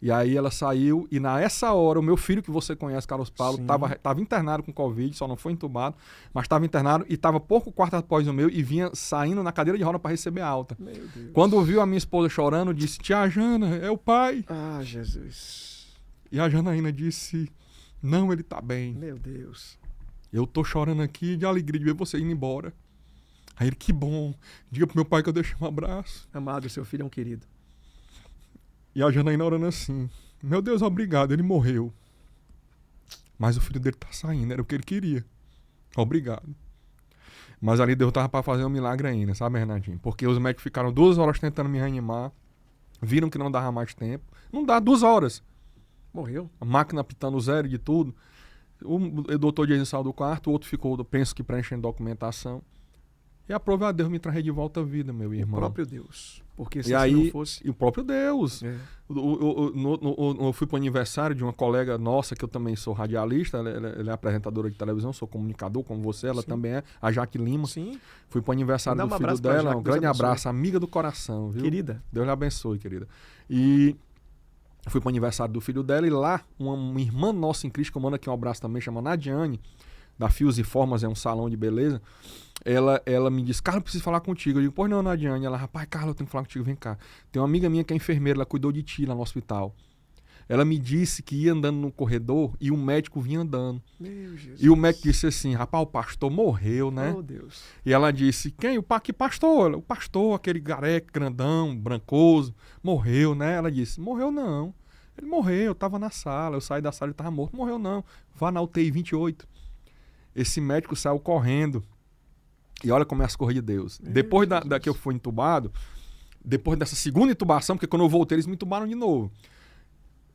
[SPEAKER 2] E aí ela saiu, e nessa hora, o meu filho, que você conhece, Carlos Paulo, tava internado com Covid, só não foi entubado, mas estava internado e estava pouco quarto após o meu e vinha saindo na cadeira de roda para receber alta.
[SPEAKER 1] Meu Deus.
[SPEAKER 2] Quando viu a minha esposa chorando, disse, tia Jana, é o pai.
[SPEAKER 1] Ah, Jesus.
[SPEAKER 2] E a Janaína disse, não, ele tá bem.
[SPEAKER 1] Meu Deus.
[SPEAKER 2] Eu tô chorando aqui de alegria de ver você indo embora. Aí ele, que bom, diga pro meu pai que eu deixei um abraço.
[SPEAKER 1] Amado, seu filho é um querido.
[SPEAKER 2] E a Janaína orando assim, meu Deus, obrigado, ele morreu. Mas o filho dele tá saindo, era o que ele queria. Obrigado. Mas ali Deus tava pra fazer um milagre ainda, sabe, Renatinho? Porque os médicos ficaram 2 horas tentando me reanimar, viram que não dava mais tempo. Não dá, 2 horas.
[SPEAKER 1] Morreu.
[SPEAKER 2] A máquina apitando zero de tudo. O doutor Jason saiu do quarto, o outro ficou, penso que preenchendo documentação. E aprove a Deus me trazer de volta à vida, meu irmão.
[SPEAKER 1] O próprio Deus. Porque se
[SPEAKER 2] e aí,
[SPEAKER 1] não fosse...
[SPEAKER 2] E o próprio Deus. Eu fui para o aniversário de uma colega nossa, que eu também sou radialista, ela é apresentadora de televisão, sou comunicador como você, ela também é, a Jaque Lima.
[SPEAKER 1] Sim.
[SPEAKER 2] Fui para o aniversário do filho dela, um grande abraço, amiga do coração, viu?
[SPEAKER 1] Querida.
[SPEAKER 2] Deus lhe abençoe, querida. E fui para o aniversário do filho dela e lá, uma irmã nossa em Cristo, que eu mando aqui um abraço também, chama Nadiane, da Fios e Formas, é um salão de beleza. Ela me disse, Carlos, eu preciso falar contigo. Eu digo, pois não, Nadiane. Ela, rapaz, Carlos, eu tenho que falar contigo, vem cá. Tem uma amiga minha que é enfermeira, ela cuidou de ti lá no hospital. Ela me disse que ia andando no corredor e o médico vinha andando.
[SPEAKER 1] Meu Jesus.
[SPEAKER 2] E o médico disse assim, rapaz, o pastor morreu, né?
[SPEAKER 1] Oh, Deus.
[SPEAKER 2] E ela disse, quem? Que pastor? O pastor, aquele gareca, grandão, brancoso, morreu, né? Ela disse, morreu não. Ele morreu, eu tava na sala, eu saí da sala e tava morto. Morreu não, vá na UTI 28. Esse médico saiu correndo. E olha como é as coisas de Deus. Depois da que eu fui entubado, depois dessa segunda intubação, porque quando eu voltei eles me intubaram de novo.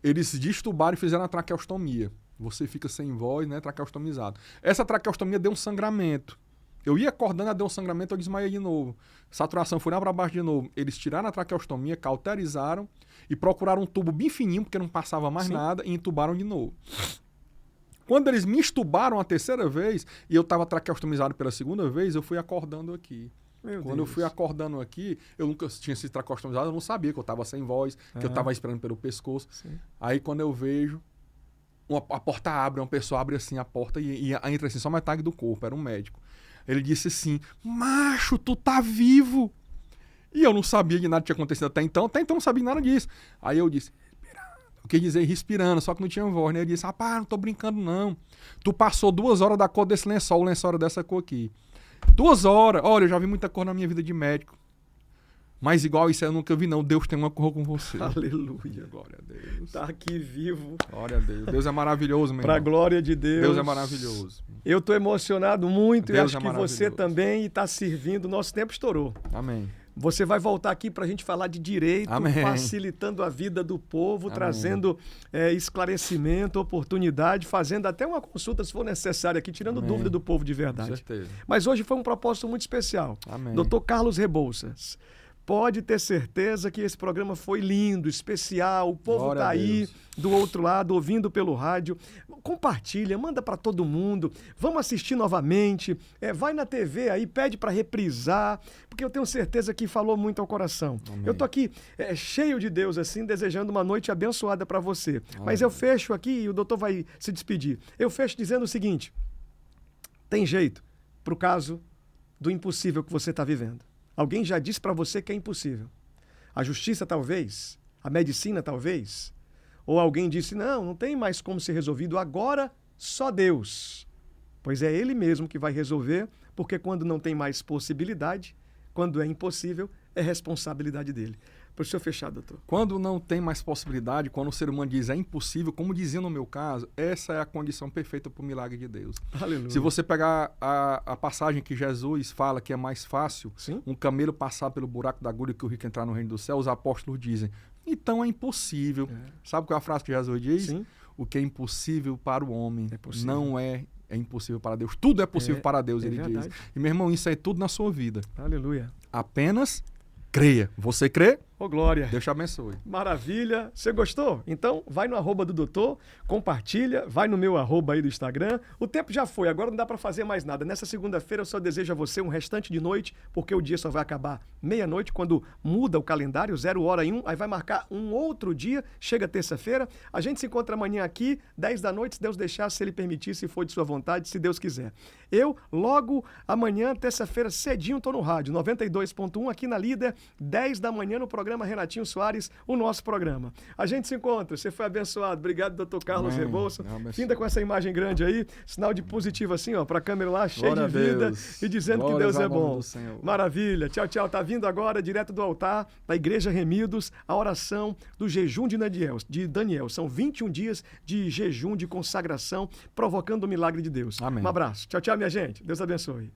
[SPEAKER 2] Eles destubaram e fizeram a traqueostomia. Você fica sem voz, né, traqueostomizado. Essa traqueostomia deu um sangramento. Eu ia acordando, deu um sangramento, eu desmaiei de novo. Saturação foi lá para baixo de novo. Eles tiraram a traqueostomia, cauterizaram e procuraram um tubo bem fininho, porque não passava mais nada, e entubaram de novo. Quando eles me estubaram a terceira vez e eu estava traqueostomizado pela segunda vez, eu fui acordando aqui. Quando eu fui acordando aqui, eu nunca tinha sido traqueostomizado, eu não sabia que eu estava sem voz, que eu estava esperando pelo pescoço. Sim. Aí quando eu vejo, a porta abre, uma pessoa abre assim a porta e entra assim, só metade do corpo, era um médico. Ele disse assim, macho, tu tá vivo! E eu não sabia de nada que tinha acontecido até então não sabia nada disso. Aí eu disse... Eu quis dizer respirando, só que não tinha voz, né? Ele disse, rapaz, não tô brincando não. Tu passou 2 horas da cor desse lençol, o lençol era dessa cor aqui. 2 horas. Olha, eu já vi muita cor na minha vida de médico. Mas igual isso eu nunca vi não. Deus tem uma cor com você.
[SPEAKER 1] Aleluia.
[SPEAKER 2] Glória a Deus.
[SPEAKER 1] Tá aqui vivo.
[SPEAKER 2] Glória a Deus. Deus é maravilhoso, meu irmão.
[SPEAKER 1] Pra glória de Deus.
[SPEAKER 2] Deus é maravilhoso.
[SPEAKER 1] Eu tô emocionado muito
[SPEAKER 2] Deus
[SPEAKER 1] e acho que você também está servindo. Nosso tempo estourou.
[SPEAKER 2] Amém.
[SPEAKER 1] Você vai voltar aqui para a gente falar de direito,
[SPEAKER 2] Amém.
[SPEAKER 1] facilitando a vida do povo,
[SPEAKER 2] Amém.
[SPEAKER 1] trazendo esclarecimento, oportunidade, fazendo até uma consulta, se for necessário aqui, tirando
[SPEAKER 2] Amém.
[SPEAKER 1] dúvida do povo de
[SPEAKER 2] Com
[SPEAKER 1] verdade.
[SPEAKER 2] certeza.
[SPEAKER 1] Mas hoje foi um propósito muito especial.
[SPEAKER 2] Amém.
[SPEAKER 1] Dr. Carlos Rebouças, pode ter certeza que esse programa foi lindo, especial, o povo
[SPEAKER 2] Glória
[SPEAKER 1] está
[SPEAKER 2] a
[SPEAKER 1] aí
[SPEAKER 2] Deus.
[SPEAKER 1] do outro lado, ouvindo pelo rádio. Compartilha, manda para todo mundo, vamos assistir novamente, vai na TV aí, pede para reprisar, porque eu tenho certeza que falou muito ao coração.
[SPEAKER 2] Amém.
[SPEAKER 1] Eu tô aqui cheio de Deus, assim, desejando uma noite abençoada para você.
[SPEAKER 2] Amém.
[SPEAKER 1] Mas eu fecho aqui e o doutor vai se despedir. Eu fecho dizendo o seguinte, tem jeito para o caso do impossível que você está vivendo. Alguém já disse para você que é impossível. A justiça, talvez. A medicina, talvez. Ou alguém disse, não tem mais como ser resolvido. Agora, só Deus. Pois é Ele mesmo que vai resolver, porque quando não tem mais possibilidade, quando é impossível, é responsabilidade dele. Para o senhor fechar, doutor.
[SPEAKER 2] Quando não tem mais possibilidade, quando o ser humano diz é impossível, como dizia no meu caso, essa é a condição perfeita para o milagre de Deus.
[SPEAKER 1] Aleluia.
[SPEAKER 2] Se você pegar a passagem que Jesus fala que é mais fácil,
[SPEAKER 1] Sim.
[SPEAKER 2] um camelo passar pelo buraco da agulha que o rico entrar no reino do céu, os apóstolos dizem, então é impossível. Sabe qual é a frase que Jesus diz?
[SPEAKER 1] Sim.
[SPEAKER 2] O que é impossível para o homem
[SPEAKER 1] É possível.
[SPEAKER 2] não é impossível para Deus. Tudo é possível para Deus, ele
[SPEAKER 1] verdade.
[SPEAKER 2] diz. E, meu irmão, isso é tudo na sua vida.
[SPEAKER 1] Aleluia.
[SPEAKER 2] Apenas creia. Você crê?
[SPEAKER 1] Ô, glória.
[SPEAKER 2] Deus te abençoe.
[SPEAKER 1] Maravilha. Você gostou? Então, vai no @ do doutor, compartilha, vai no meu @ aí do Instagram. O tempo já foi, agora não dá para fazer mais nada. Nessa segunda-feira eu só desejo a você um restante de noite, porque o dia só vai acabar meia-noite, quando muda o calendário, 0h01, aí vai marcar um outro dia, chega terça-feira. A gente se encontra amanhã aqui, 10 da noite, se Deus deixar, se Ele permitir, se for de sua vontade, se Deus quiser. Eu, logo amanhã, terça-feira, cedinho, estou no rádio, 92.1, aqui na Líder, 10 da manhã, no programa Renatinho Soares, o nosso programa. A gente se encontra, você foi abençoado. Obrigado, doutor Carlos
[SPEAKER 2] Amém.
[SPEAKER 1] Rebouças.
[SPEAKER 2] Abençoe.
[SPEAKER 1] Finda com essa imagem grande aí, sinal de positivo assim, ó, para a câmera lá, cheio
[SPEAKER 2] Glória
[SPEAKER 1] de
[SPEAKER 2] a
[SPEAKER 1] vida
[SPEAKER 2] Deus.
[SPEAKER 1] e dizendo
[SPEAKER 2] Glórias
[SPEAKER 1] que Deus é
[SPEAKER 2] ao nome
[SPEAKER 1] bom.
[SPEAKER 2] do Senhor.
[SPEAKER 1] Maravilha. Tchau, tchau. Tá vindo agora, direto do altar da Igreja Remidos, a oração do jejum de Daniel. São 21 dias de jejum, de consagração, provocando o milagre de Deus.
[SPEAKER 2] Amém.
[SPEAKER 1] Um abraço. Tchau, tchau, minha gente. Deus abençoe.